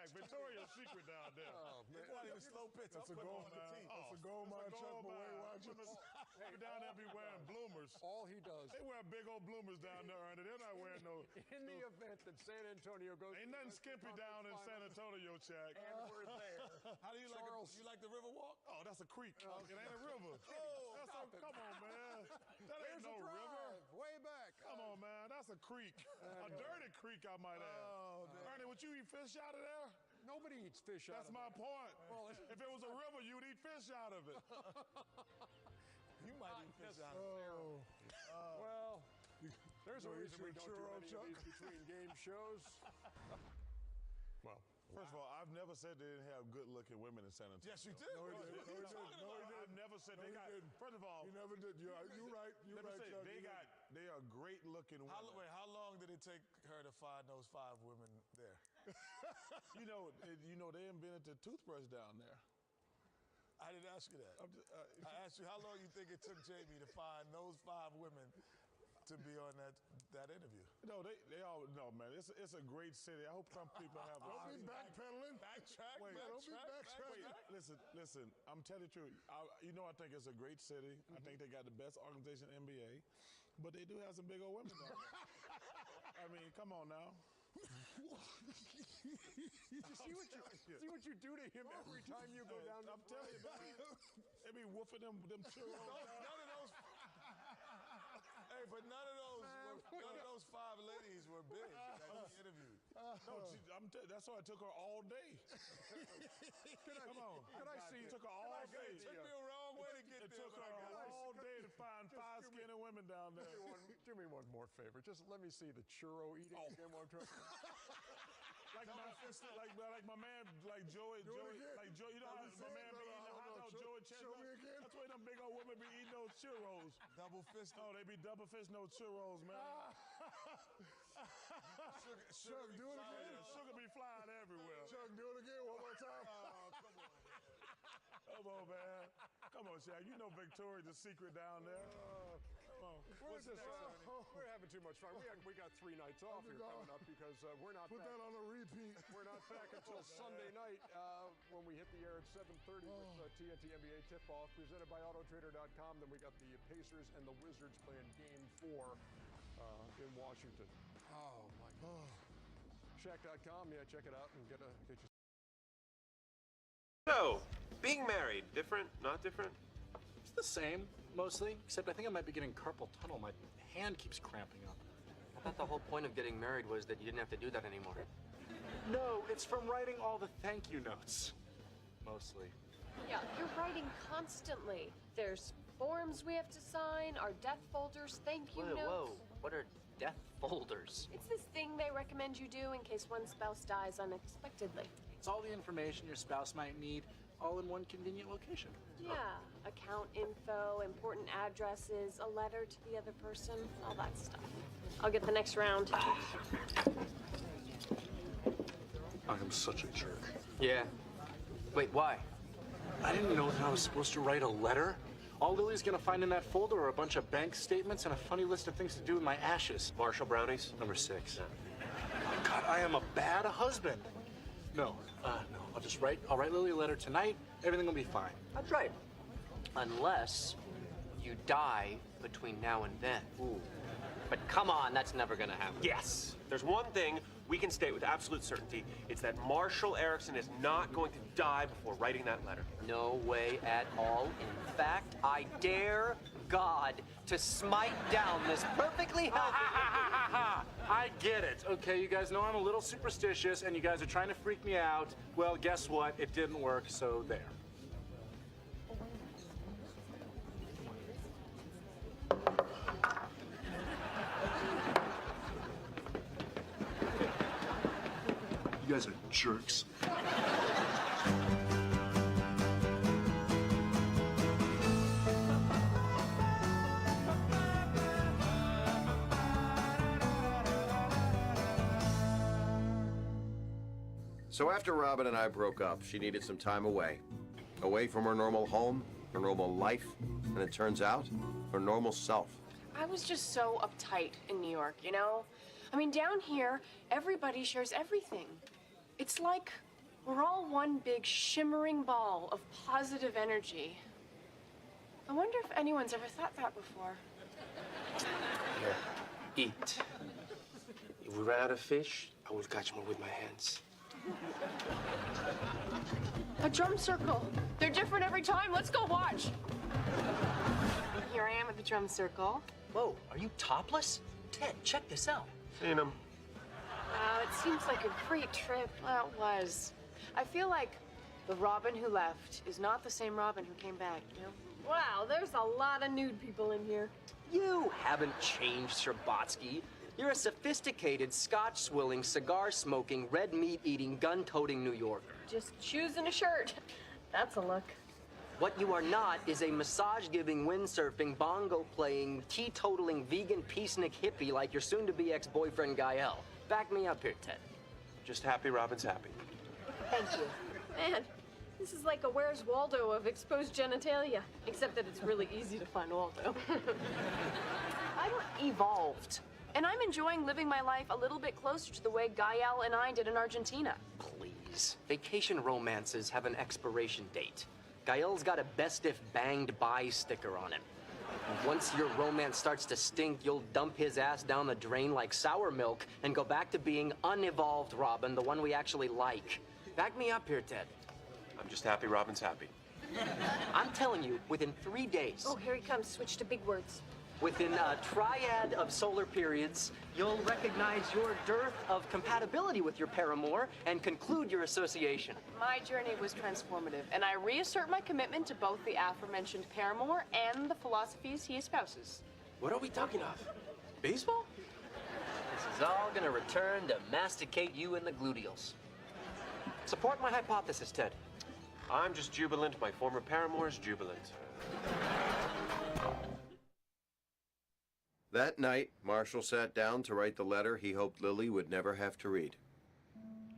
Speaker 10: Victoria's Secret down there.
Speaker 1: Oh, man.
Speaker 8: It's not even slow pitch.
Speaker 11: That's a gold mine. That's a gold mine, Chuck, for Weight Watchers.
Speaker 10: They down there be wearing bloomers.
Speaker 1: All he does...
Speaker 10: They wear big old bloomers down there, and they're not wearing no...
Speaker 1: In the event that San Antonio goes...
Speaker 10: Ain't nothing skimpy down in San Antonio, Chuck.
Speaker 1: And we're there.
Speaker 8: How do you
Speaker 1: Charles,
Speaker 8: you like the Riverwalk?
Speaker 10: Oh, that's a creek. It ain't a river. Come on, man. That ain't no river.
Speaker 1: Way back.
Speaker 10: Come on, man. That's a creek. A dirty creek, I might add.
Speaker 8: Oh,
Speaker 10: Ernie, would you eat fish out of there?
Speaker 1: Nobody eats fish out of
Speaker 10: That's my point.
Speaker 1: Well,
Speaker 10: if it was a river, you'd eat fish out of it.
Speaker 8: You might eat fish out of it.
Speaker 1: Well, there's a reason we
Speaker 11: your
Speaker 1: don't do
Speaker 11: churro,
Speaker 1: any of these between game shows.
Speaker 10: Well, first of all, I've never said they didn't have good-looking women in San Antonio.
Speaker 8: Yes, you did.
Speaker 11: No, he didn't. No, he didn't. No, he
Speaker 10: I've
Speaker 11: didn't.
Speaker 10: never said
Speaker 11: No,
Speaker 10: they
Speaker 11: he
Speaker 10: got.
Speaker 11: didn't.
Speaker 10: First of all,
Speaker 11: You never did. You're right. You're
Speaker 10: let me
Speaker 11: right,
Speaker 10: say,
Speaker 11: Chuck.
Speaker 10: they are great-looking women.
Speaker 6: How long did it take her to find those 5 women there?
Speaker 10: You know, they invented the toothbrush down there.
Speaker 6: I didn't ask you that. I asked you how long you think it took Jamie to find those 5 women to be on that interview.
Speaker 10: No, they all no, man. It's a great city. I hope some people have.
Speaker 11: Don't be backpedaling.
Speaker 8: Backtrack.
Speaker 10: Wait,
Speaker 11: Don't be backtracking.
Speaker 10: Listen. I'm telling you the truth. I think it's a great city. I think they got the best organization in the NBA, but they do have some big old women down there. I mean, come on now.
Speaker 1: See what you do to him every time you go down.
Speaker 10: I'm telling you, man. They be woofing them churros.
Speaker 6: None of those. Hey, but none of those 5 ladies were big that he interviewed.
Speaker 10: No, that's why it took her all day. Come on.
Speaker 1: Can I see?
Speaker 10: It took her all day.
Speaker 6: It took me a wrong way to get
Speaker 10: It
Speaker 6: there.
Speaker 10: took her all day to find 5 skinny women down there.
Speaker 1: Do me one more favor. Just let me see the churro eating again one time.
Speaker 10: Like my man, like Joey, you know how my man be eating the hot dog, Joey Chestnut? That's why them big old women be eating those churros.
Speaker 6: Double fist.
Speaker 10: No, they be double fist no churros, man.
Speaker 11: Chuck, do it again.
Speaker 10: Sugar be flying everywhere.
Speaker 11: Chuck, do it again one more time.
Speaker 10: Come on, man. Come on, Shaq. You know Victoria's the secret down there. Come on.
Speaker 1: We're having too much fun. We got 3 nights off here coming up because we're not
Speaker 11: Put
Speaker 1: back.
Speaker 11: that on a repeat.
Speaker 1: We're not back until Sunday night when we hit the air at 7:30 with TNT NBA tip-off presented by Autotrader.com. Then we got the Pacers and the Wizards playing Game 4 in Washington. Oh my God. Shaq.com. Yeah, check it out and get you.
Speaker 13: So, being married, different, not different?
Speaker 14: It's the same, mostly, except I think I might be getting carpal tunnel. My hand keeps cramping up.
Speaker 15: I thought the whole point of getting married was that you didn't have to do that anymore.
Speaker 14: No, it's from writing all the thank you notes. Mostly.
Speaker 16: Yeah, you're writing constantly. There's forms we have to sign, our death folders, thank you notes.
Speaker 15: Whoa, what are death folders?
Speaker 16: It's this thing they recommend you do in case one spouse dies unexpectedly.
Speaker 14: It's all the information your spouse might need, all in one convenient location.
Speaker 16: Yeah, account info, important addresses, a letter to the other person, all that stuff. I'll get the next round.
Speaker 14: I am such a jerk.
Speaker 15: Yeah. Wait, why?
Speaker 14: I didn't know that I was supposed to write a letter. All Lily's gonna find in that folder are a bunch of bank statements and a funny list of things to do with my ashes.
Speaker 15: Marshall Brownies?
Speaker 14: Number 6. God, I am a bad husband. No, I'll write Lily a letter tonight. Everything will be fine.
Speaker 15: That's right. Unless you die between now and then. Ooh. But come on, that's never gonna happen.
Speaker 13: Yes. There's one thing we can state with absolute certainty. It's that Marshall Erickson is not going to die before writing that letter.
Speaker 15: No way at all. In fact, I dare God to smite down this perfectly healthy...
Speaker 14: I get it. Okay, you guys know I'm a little superstitious and you guys are trying to freak me out. Well, guess what? It didn't work, so there.
Speaker 17: You guys are jerks.
Speaker 18: So after Robin and I broke up, she needed some time away. Away from her normal home, her normal life, and it turns out, her normal self.
Speaker 16: I was just so uptight in New York, you know? I mean, down here, everybody shares everything. It's like we're all one big shimmering ball of positive energy. I wonder if anyone's ever thought that before.
Speaker 15: Here, eat. If we ran out of fish, I will catch more with my hands.
Speaker 16: A drum circle. They're different every time. Let's go watch. Here I am at the drum circle.
Speaker 15: Whoa, are you topless? Ted, check this out.
Speaker 13: Seen him.
Speaker 16: Wow, it seems like a great trip. Well, it was. I feel like the Robin who left is not the same Robin who came back, you know? Wow, there's a lot of nude people in here.
Speaker 15: You haven't changed, Sherbatsky. You're a sophisticated, scotch-swilling, cigar-smoking, red meat-eating, gun-toting New Yorker.
Speaker 16: Just shoes and a shirt. That's a look.
Speaker 15: What you are not is a massage-giving, windsurfing, bongo-playing, teetotaling, vegan peacenik hippie like your soon-to-be ex-boyfriend Gael. Back me up here, Ted.
Speaker 13: Just happy Robin's happy.
Speaker 16: Thank you. Man, this is like a Where's Waldo of exposed genitalia. Except that it's really easy to find Waldo. I'm evolved. And I'm enjoying living my life a little bit closer to the way Gael and I did in Argentina.
Speaker 15: Please. Vacation romances have an expiration date. Gael's got a best if banged by sticker on him. And once your romance starts to stink, you'll dump his ass down the drain like sour milk and go back to being unevolved Robin, the one we actually like. Back me up here, Ted.
Speaker 13: I'm just happy Robin's happy.
Speaker 15: I'm telling you, within 3 days...
Speaker 16: Oh, here he comes. Switch to big words.
Speaker 15: Within a triad of solar periods, you'll recognize your dearth of compatibility with your paramour and conclude your association.
Speaker 16: My journey was transformative, and I reassert my commitment to both the aforementioned paramour and the philosophies he espouses.
Speaker 15: What are we talking of? Baseball? This is all gonna return to masticate you in the gluteals. Support my hypothesis, Ted.
Speaker 13: I'm just jubilant. My former paramour's jubilant.
Speaker 18: That night, Marshall sat down to write the letter he hoped Lily would never have to read.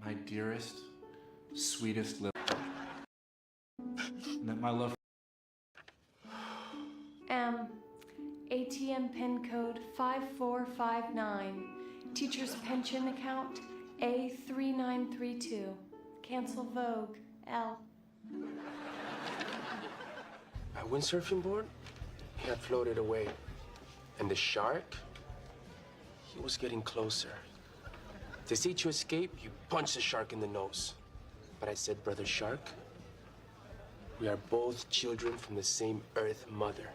Speaker 14: My dearest, sweetest Lily. That my love.
Speaker 19: ATM PIN code 5459. Teacher's pension account A3932. Cancel Vogue L.
Speaker 15: My windsurfing board had floated away. And the shark, he was getting closer. To see you escape, you punch the shark in the nose. But I said, Brother Shark, we are both children from the same Earth Mother.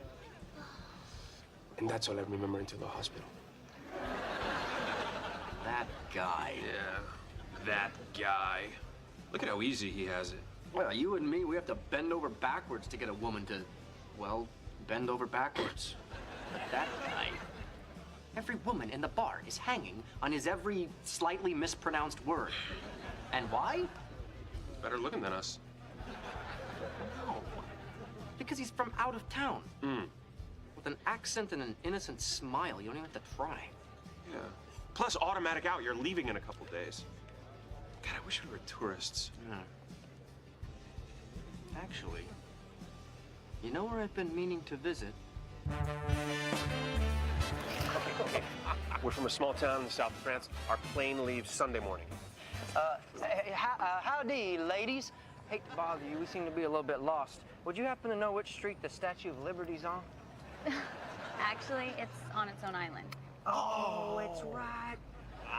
Speaker 15: And that's all I remember until the hospital.
Speaker 20: That guy.
Speaker 15: Yeah, that guy.
Speaker 20: Look at how easy he has it.
Speaker 15: Well, you and me, we have to bend over backwards to get a woman to, well, bend over backwards. But that guy, every woman in the bar is hanging on his every slightly mispronounced word. And why?
Speaker 13: Better looking than us.
Speaker 15: No, because he's from out of town. With an accent and an innocent smile, you don't even have to try.
Speaker 13: Yeah. Plus, automatic out, you're leaving in a couple days. God, I wish we were tourists.
Speaker 15: Yeah. Actually, you know where I've been meaning to visit?
Speaker 13: Okay. We're from a small town in the south of France. Our plane leaves Sunday morning.
Speaker 21: Howdy, ladies. Hate to bother you. We seem to be a little bit lost. Would you happen to know which street the Statue of Liberty's on?
Speaker 22: Actually, it's on its own island.
Speaker 21: Oh, it's right.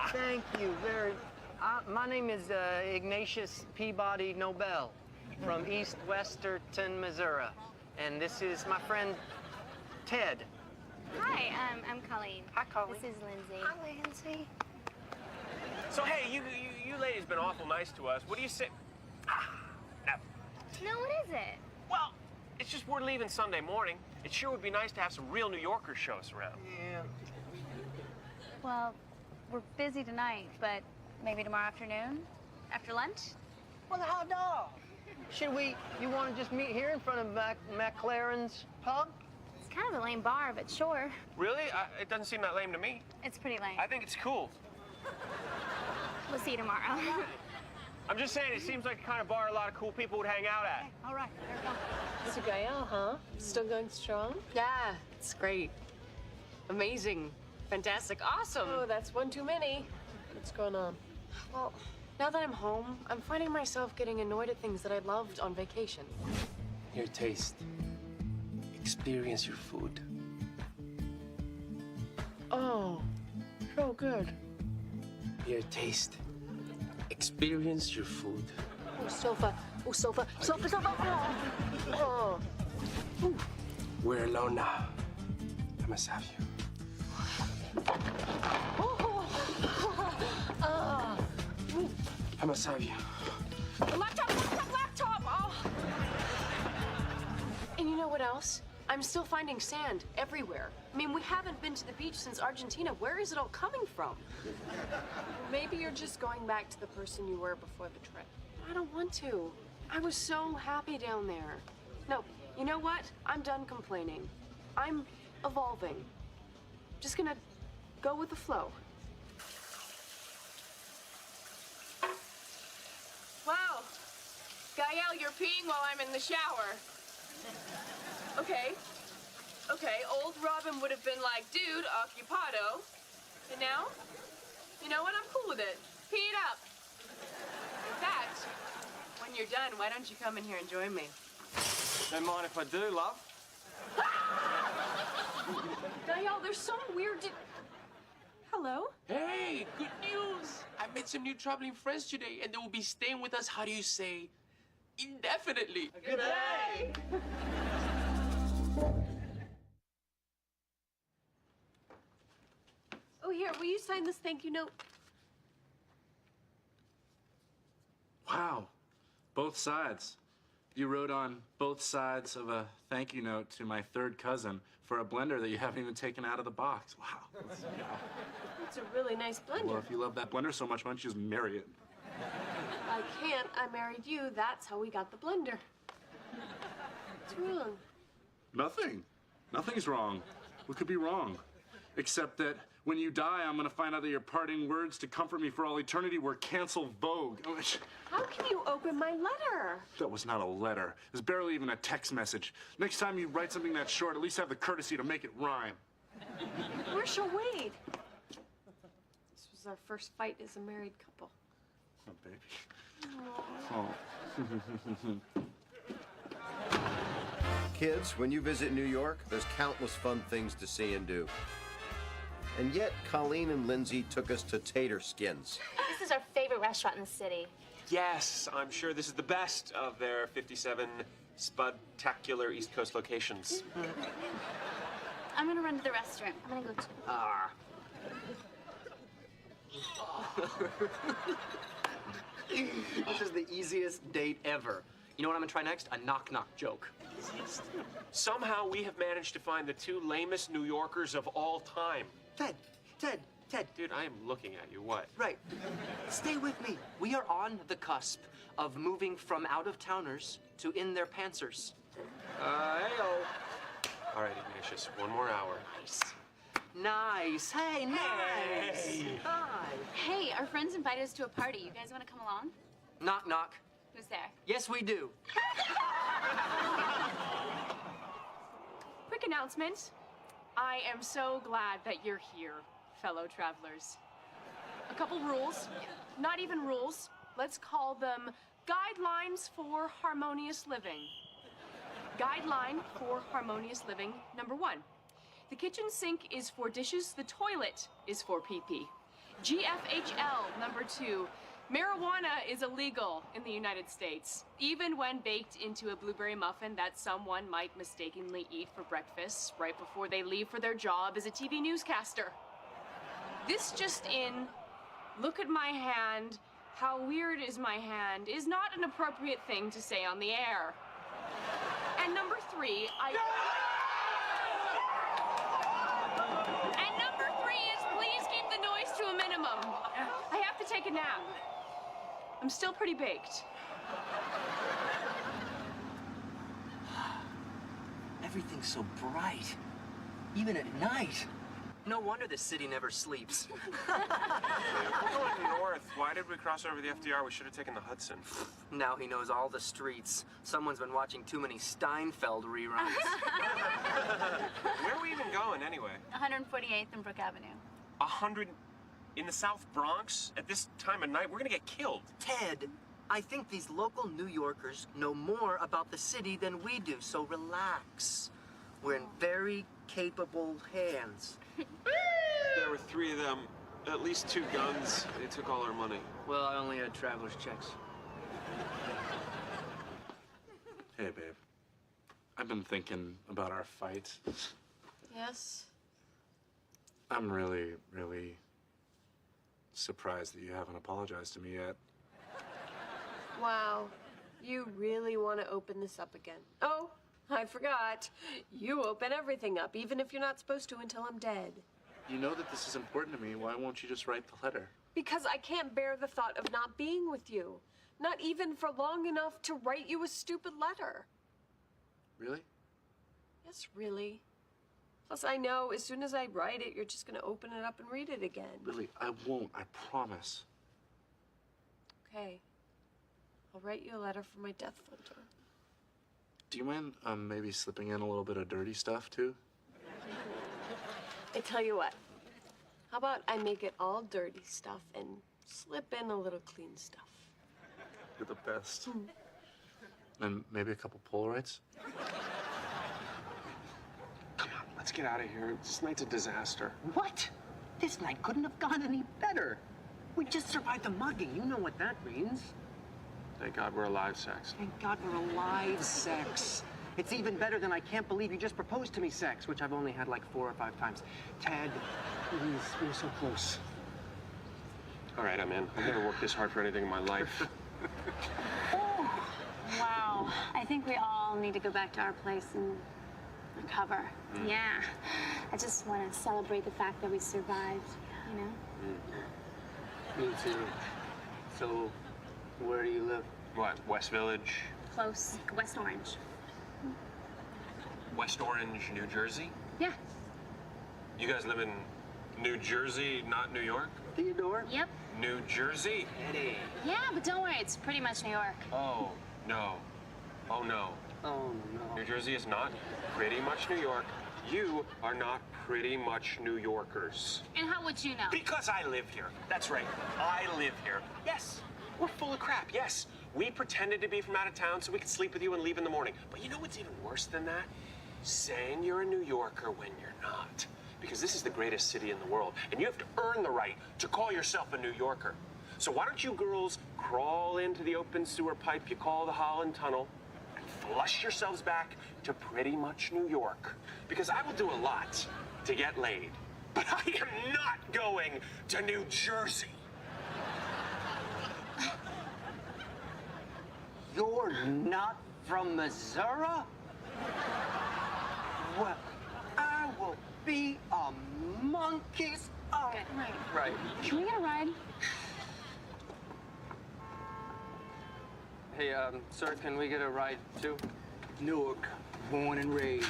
Speaker 21: Thank you very. My name is Ignatius Peabody Nobel from East Westerton, Missouri, and this is my friend Ted.
Speaker 22: Hi, I'm Colleen.
Speaker 21: Hi, Colleen.
Speaker 22: This is Lindsay.
Speaker 13: Hi, Lindsay. So, hey, you ladies been awful nice to us. What do you say? No.
Speaker 22: No, what is it?
Speaker 13: Well, it's just we're leaving Sunday morning. It sure would be nice to have some real New Yorkers show us around.
Speaker 21: Yeah.
Speaker 22: Well, we're busy tonight, but maybe tomorrow afternoon? After lunch?
Speaker 21: Well, hot dog. You want to just meet here in front of McLaren's pub?
Speaker 22: It's kind of a lame bar, but sure.
Speaker 13: Really? It doesn't seem that lame to me.
Speaker 22: It's pretty lame.
Speaker 13: I think it's cool.
Speaker 22: We'll see you tomorrow.
Speaker 13: I'm just saying, it seems like the kind of bar a lot of cool people would hang out at.
Speaker 21: All right, there we go.
Speaker 16: Mr. Gael, huh? Still going strong?
Speaker 23: Yeah, it's great. Amazing. Fantastic. Awesome.
Speaker 16: Oh, that's one too many. What's going on?
Speaker 23: Well, now that I'm home, I'm finding myself getting annoyed at things that I loved on vacation.
Speaker 15: Your taste. Experience your food.
Speaker 16: Oh, so good.
Speaker 15: Your taste. Experience your food.
Speaker 16: Oh, sofa. Oh, sofa. Sofa, sofa. Oh.
Speaker 15: Oh. We're alone now. I must have you. I must have you.
Speaker 16: Laptop. Oh.
Speaker 23: And you know what else? I'm still finding sand everywhere. I mean, we haven't been to the beach since Argentina. Where is it all coming from?
Speaker 16: Maybe you're just going back to the person you were before the trip.
Speaker 23: I don't want to. I was so happy down there. No, you know what? I'm done complaining. I'm evolving. Just gonna go with the flow.
Speaker 16: Wow. Gael, you're peeing while I'm in the shower. Okay, old Robin would have been like, dude, occupado. And now, you know what? I'm cool with it. Pee it up. In fact, when you're done, why don't you come in here and join me?
Speaker 13: Don't mind if I do, love.
Speaker 16: Gael, there's some weird... Hello?
Speaker 15: Hey, good news! I met some new traveling friends today, and they will be staying with us, how do you say, indefinitely.
Speaker 16: Good day!
Speaker 23: Oh, here, will you sign this thank you note?
Speaker 14: Wow, both sides. You wrote on both sides of a thank you note to my third cousin for a blender that you haven't even taken out of the box. Wow.
Speaker 16: It's a really nice blender.
Speaker 14: Well, if you love that blender so much, why don't you just marry it?
Speaker 16: I can't. I married you. That's how we got the blender. What's wrong?
Speaker 14: Nothing. Nothing's wrong. What could be wrong? Except that when you die, I'm gonna find out that your parting words to comfort me for all eternity were cancel Vogue.
Speaker 16: How can you open my letter?
Speaker 14: That was not a letter. It was barely even a text message. Next time you write something that short, at least have the courtesy to make it rhyme.
Speaker 16: Marshall, wait. This was our first fight as a married couple.
Speaker 14: Oh, baby. Oh.
Speaker 18: Kids, when you visit New York, there's countless fun things to see and do. And yet, Colleen and Lindsay took us to Tater Skins.
Speaker 22: This is our favorite restaurant in the city.
Speaker 13: Yes, I'm sure this is the best of their 57 spectacular East Coast locations.
Speaker 22: I'm gonna run to the restaurant. I'm gonna go too.
Speaker 15: Ah.
Speaker 24: This is the easiest date ever. You know what I'm gonna try next? A knock-knock joke.
Speaker 13: Somehow we have managed to find the two lamest New Yorkers of all time.
Speaker 24: Ted.
Speaker 13: Dude, I am looking at you. What?
Speaker 24: Right. Stay with me. We are on the cusp of moving from out-of-towners to in their pantsers.
Speaker 13: Hey-o. All right, Ignatius, one more hour.
Speaker 24: Nice. Hey, nice.
Speaker 13: Hey.
Speaker 24: Hi.
Speaker 22: Hey, our friends invited us to a party. You guys wanna come along?
Speaker 24: Knock, knock.
Speaker 22: Who's there?
Speaker 24: Yes, we do.
Speaker 16: Quick announcement. I am so glad that you're here, fellow travelers. a couple rules. Not even rules. Let's call them guidelines for harmonious living. Guideline for harmonious living number 1. The kitchen sink is for dishes, the toilet is for pee-pee. GFHL number 2. Marijuana is illegal in the United States, even when baked into a blueberry muffin that someone might mistakenly eat for breakfast right before they leave for their job as a TV newscaster. This just in, look at my hand, how weird is my hand, is not an appropriate thing to say on the air. And number 3, And number 3 is please keep the noise to a minimum. I have to take a nap. I'm still pretty baked.
Speaker 24: Everything's so bright, even at night. No wonder the city never sleeps.
Speaker 13: We're going north. Why did we cross over the FDR? We should have taken the Hudson.
Speaker 24: Now he knows all the streets. Someone's been watching too many Steinfeld reruns.
Speaker 13: Where are we even going, anyway?
Speaker 22: 148th and Brook Avenue.
Speaker 13: 100 in the South Bronx at this time of night? We're gonna get killed.
Speaker 24: Ted, I think these local New Yorkers know more about the city than we do, so relax. We're in very capable hands.
Speaker 13: There were 3 of them, at least 2 guns. They took all our money.
Speaker 24: Well, I only had traveler's checks.
Speaker 14: Hey, babe. I've been thinking about our fight.
Speaker 16: Yes?
Speaker 14: I'm really, really surprised that you haven't apologized to me yet.
Speaker 23: Wow. You really want to open this up again. Oh, I forgot. You open everything up, even if you're not supposed to until I'm dead.
Speaker 14: You know that this is important to me. Why won't you just write the letter?
Speaker 23: Because I can't bear the thought of not being with you. Not even for long enough to write you a stupid letter.
Speaker 14: Really?
Speaker 23: Yes, really. Plus, I know as soon as I write it, you're just going to open it up and read it again.
Speaker 14: Lily, I won't. I promise.
Speaker 23: Okay. I'll write you a letter for my death folder.
Speaker 14: Do you mind maybe slipping in a little bit of dirty stuff, too?
Speaker 23: I tell you what. How about I make it all dirty stuff and slip in a little clean stuff?
Speaker 14: You're the best. And maybe a couple Polaroids?
Speaker 13: Come on, let's get out of here. This night's a disaster.
Speaker 24: What? This night couldn't have gone any better. We just survived a mugging. You know what that means.
Speaker 13: Thank God we're alive, Sex.
Speaker 24: Thank God we're alive, Sex. It's even better than I can't believe you just proposed to me, Sex, which I've only had like 4 or 5 times. Ted, please, we're so close.
Speaker 13: All right, I'm in. I've never worked this hard for anything in my life.
Speaker 22: Wow. I think we all need to go back to our place and recover. Yeah. I just want to celebrate the fact that we survived, you know?
Speaker 24: Me too. So, where do you live?
Speaker 13: What, West Village?
Speaker 22: Close. West Orange.
Speaker 13: West Orange, New Jersey?
Speaker 22: Yeah.
Speaker 13: You guys live in New Jersey, not New York?
Speaker 24: Theodore?
Speaker 22: Yep.
Speaker 13: New Jersey?
Speaker 24: Eddie.
Speaker 22: Yeah, but don't worry. It's pretty much New York.
Speaker 13: Oh, no. Oh, no.
Speaker 24: Oh, no.
Speaker 13: New Jersey is not pretty much New York. You are not pretty much New Yorkers.
Speaker 22: And how would you know?
Speaker 13: Because I live here. That's right. I live here. Yes, we're full of crap. Yes, we pretended to be from out of town so we could sleep with you and leave in the morning. But you know what's even worse than that? Saying you're a New Yorker when you're not. Because this is the greatest city in the world, and you have to earn the right to call yourself a New Yorker. So why don't you girls crawl into the open sewer pipe you call the Holland Tunnel and flush yourselves back to pretty much New York? Because I will do a lot to get laid, but I am not going to New Jersey.
Speaker 24: You're not from Missouri? Well, I will be a monkey's. Oh,
Speaker 22: Good. Right.
Speaker 24: Right.
Speaker 22: Can we get a ride?
Speaker 24: Hey, sir, can we get a ride too? Newark, born and raised.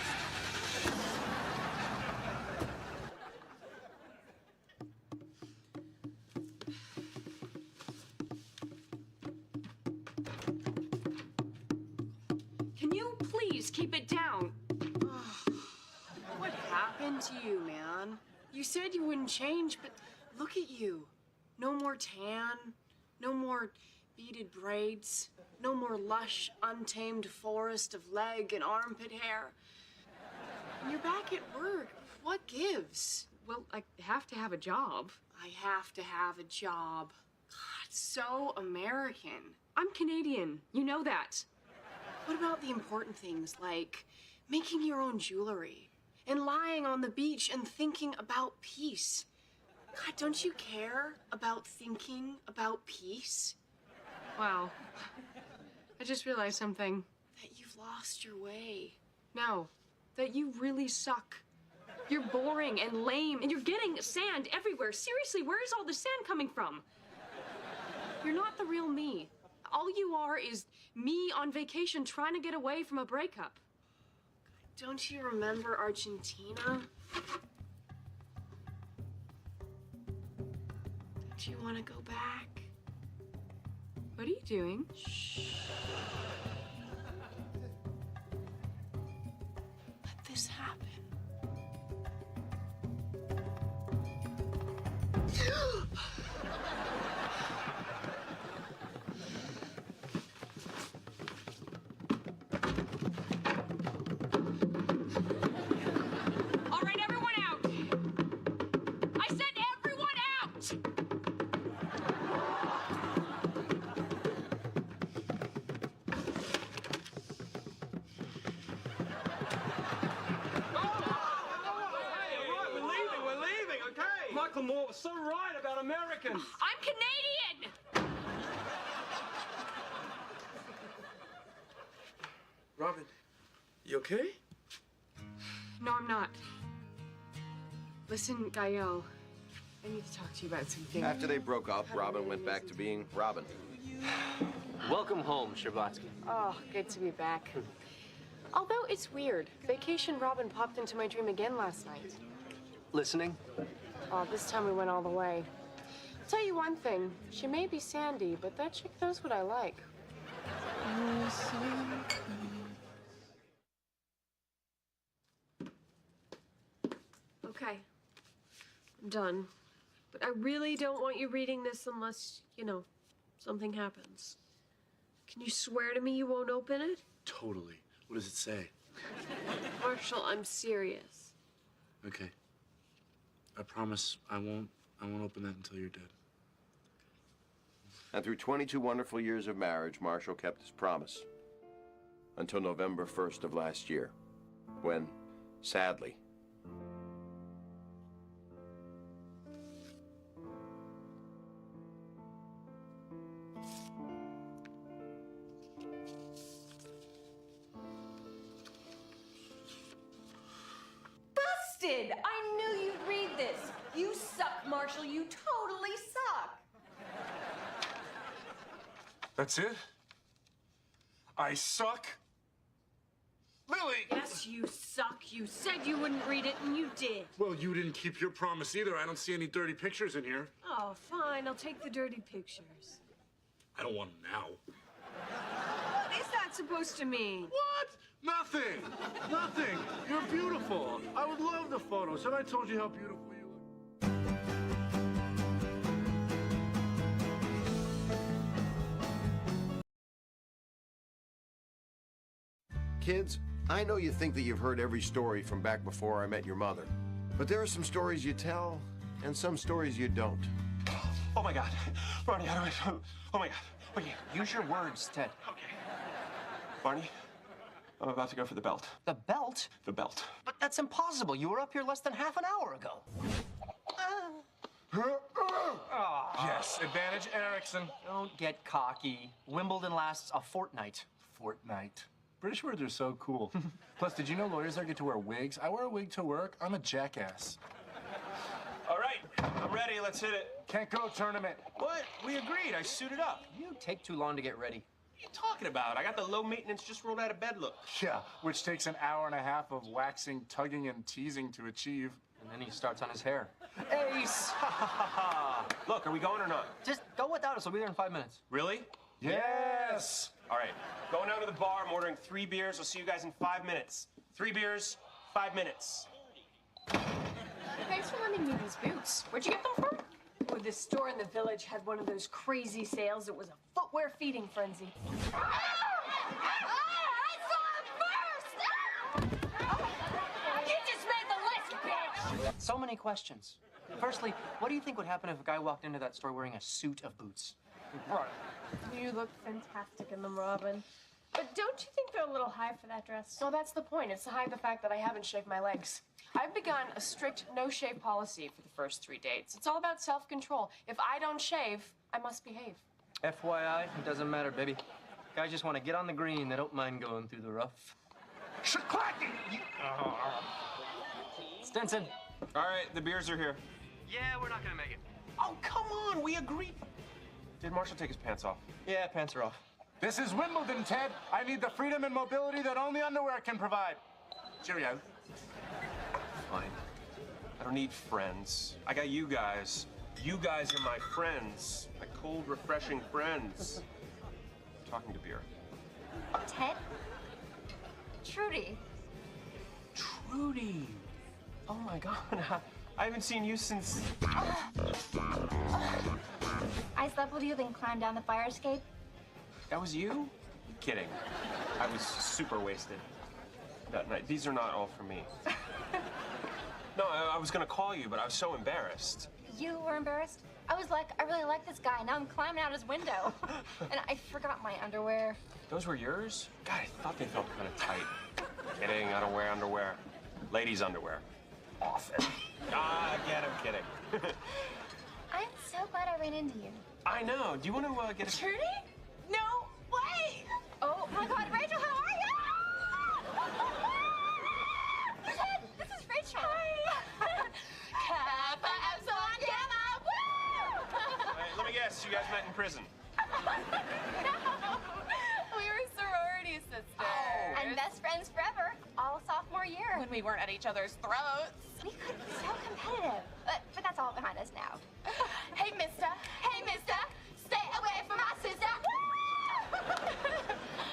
Speaker 16: Can you please keep it down? What happened to you, man? You said you wouldn't change, but look at you. No more tan, no more beaded braids, no more lush, untamed forest of leg and armpit hair. When you're back at work, what gives?
Speaker 23: Well, I have to have a job.
Speaker 16: I have to have a job. God, so American.
Speaker 23: I'm Canadian. You know that.
Speaker 16: What about the important things like making your own jewelry and lying on the beach and thinking about peace? God, don't you care about thinking about peace?
Speaker 23: Wow. I just realized something.
Speaker 16: That you've lost your way.
Speaker 23: No, that you really suck. You're boring and lame, and you're getting sand everywhere. Seriously, where is all the sand coming from? You're not the real me. All you are is me on vacation trying to get away from a breakup.
Speaker 16: Don't you remember Argentina? Don't you want to go back?
Speaker 23: What are you doing?
Speaker 16: Shh. Let this happen.
Speaker 23: All right, everyone out! I said everyone out!
Speaker 15: We're leaving, okay? Michael Moore was so right about Americans.
Speaker 23: I'm Canadian!
Speaker 15: Robin, you okay?
Speaker 23: No, I'm not. Listen, Gael, I need to talk to you about something.
Speaker 18: After they broke up, Robin went back to being Robin.
Speaker 15: Welcome home, Sherbatsky.
Speaker 16: Oh, good to be back. Although it's weird, Vacation Robin popped into my dream again last night.
Speaker 15: Listening?
Speaker 16: Oh, this time we went all the way. I'll tell you one thing, she may be sandy, but that chick knows what I like.
Speaker 23: Okay, I'm done. But I really don't want you reading this unless, you know, something happens. Can you swear to me you won't open it?
Speaker 14: Totally. What does it say?
Speaker 23: Marshall, I'm serious.
Speaker 14: Okay. I promise I won't open that until you're dead.
Speaker 18: And through 22 wonderful years of marriage, Marshall kept his promise. Until November 1st of last year, when, sadly,
Speaker 2: Busted! I knew you'd read this. You suck, Marshall. You totally suck.
Speaker 6: That's it? I suck? Lily!
Speaker 23: Yes, you suck. You said you wouldn't read it, and you did.
Speaker 14: Well, you didn't keep your promise either. I don't see any dirty pictures in here.
Speaker 23: Oh, fine. I'll take the dirty pictures.
Speaker 14: I don't want them now.
Speaker 23: What is that supposed to mean?
Speaker 14: What? Nothing. Nothing. You're beautiful. I would love the photos. Have I told you how beautiful you look?
Speaker 18: kids, I know you think that you've heard every story from back before I met your mother. But there are some stories you tell and some stories you don't.
Speaker 13: Oh my God. Barney, how do I... Oh my God. Wait,
Speaker 21: Use your words, Ted.
Speaker 13: okay. Barney, I'm about to go for the belt.
Speaker 21: The belt?
Speaker 13: The belt.
Speaker 21: But that's impossible. You were up here less than half an hour ago.
Speaker 6: Yes, advantage Erickson.
Speaker 21: Don't get cocky. Wimbledon lasts a fortnight.
Speaker 14: Fortnite. British words are so cool. Plus, did you know lawyers there get to wear wigs? I wear a wig to work. I'm a jackass.
Speaker 13: All right, I'm ready. Let's hit it.
Speaker 14: Can't go tournament.
Speaker 13: What? We agreed. I suited up.
Speaker 21: You take too long to get ready.
Speaker 13: What are you talking about? I got the low maintenance, just rolled out of bed look.
Speaker 14: Yeah, which takes an hour and a half of waxing, tugging, and teasing to achieve.
Speaker 21: And then he starts on his hair.
Speaker 13: Ace! Look, are we going or not?
Speaker 21: Just go without us. We'll be there in 5 minutes.
Speaker 13: Really?
Speaker 14: Yes!
Speaker 13: All right, going out to the bar. I'm ordering 3 beers. I'll see you guys in 5 minutes. 3 beers, 5 minutes.
Speaker 16: Thanks for lending me these boots. Where'd you get them from? Oh, this store in the village had one of those crazy sales. It was a footwear feeding frenzy. You just made the list, bitch!
Speaker 21: So many questions. Firstly, what do you think would happen if a guy walked into that store wearing a suit of boots?
Speaker 16: Right. You look fantastic in them, Robin. But don't you think they're a little high for that dress? Well, that's the point. It's to hide the fact that I haven't shaved my legs. I've begun a strict no-shave policy for the first 3 dates. It's all about self-control. If I don't shave, I must behave.
Speaker 21: FYI, it doesn't matter, baby. Guys just want to get on the green. They don't mind going through the rough. Stinson.
Speaker 13: All right, the beers are here.
Speaker 21: Yeah, we're not gonna make it.
Speaker 13: Oh, come on, we agreed. Did Marshall take his pants off?
Speaker 21: Yeah, pants are off.
Speaker 14: This is Wimbledon, Ted. I need the freedom and mobility that only underwear can provide. Cheerio.
Speaker 13: Fine. I don't need friends. I got you guys. You guys are my friends. My cold, refreshing friends. I'm talking to beer.
Speaker 22: Ted? Trudy.
Speaker 13: Trudy. Oh my God. I haven't seen you since.
Speaker 22: I slept with you, then climbed down the fire escape.
Speaker 13: That was you? Kidding. I was super wasted that night. These are not all for me. No, I was gonna call you, but I was so embarrassed.
Speaker 22: You were embarrassed? I was like, I really like this guy. Now I'm climbing out his window. And I forgot my underwear.
Speaker 13: Those were yours? God, I thought they felt kind of tight. Kidding, I don't wear underwear. Ladies' underwear. Often. Again, I'm kidding.
Speaker 22: I'm so glad I ran into you.
Speaker 13: I know. Do you want to get a...
Speaker 22: Trudy? No way! Oh my God, Rachel, how are you? Ted, this is Rachel. Hi. Kappa Epsilon Gamma. Woo!
Speaker 13: Hey, let me guess, you guys met in prison.
Speaker 22: No, we were sorority sisters. And best friends forever, all sophomore year. When we weren't at each other's throats. We could be so competitive, but that's all behind us now. Hey, mister. Hey, mister. Stay away from my sister.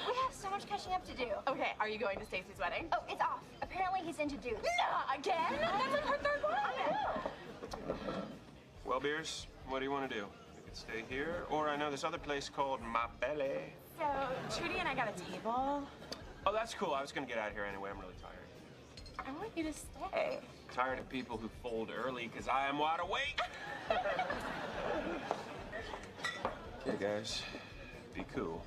Speaker 22: We have so much catching up to do. Okay, are you going to Stacy's wedding? Oh, it's off. Apparently he's into dudes. Not again. That's like her third one. I know.
Speaker 13: Well, Beers, what do you want to do? We could stay here, or I know this other place called Ma Belle.
Speaker 22: So, Trudy and I got a table.
Speaker 13: Oh, that's cool. I was going to get out of here anyway. I'm really tired.
Speaker 22: I want you to stay.
Speaker 13: Tired of people who fold early because I am wide awake. Okay, guys, be cool.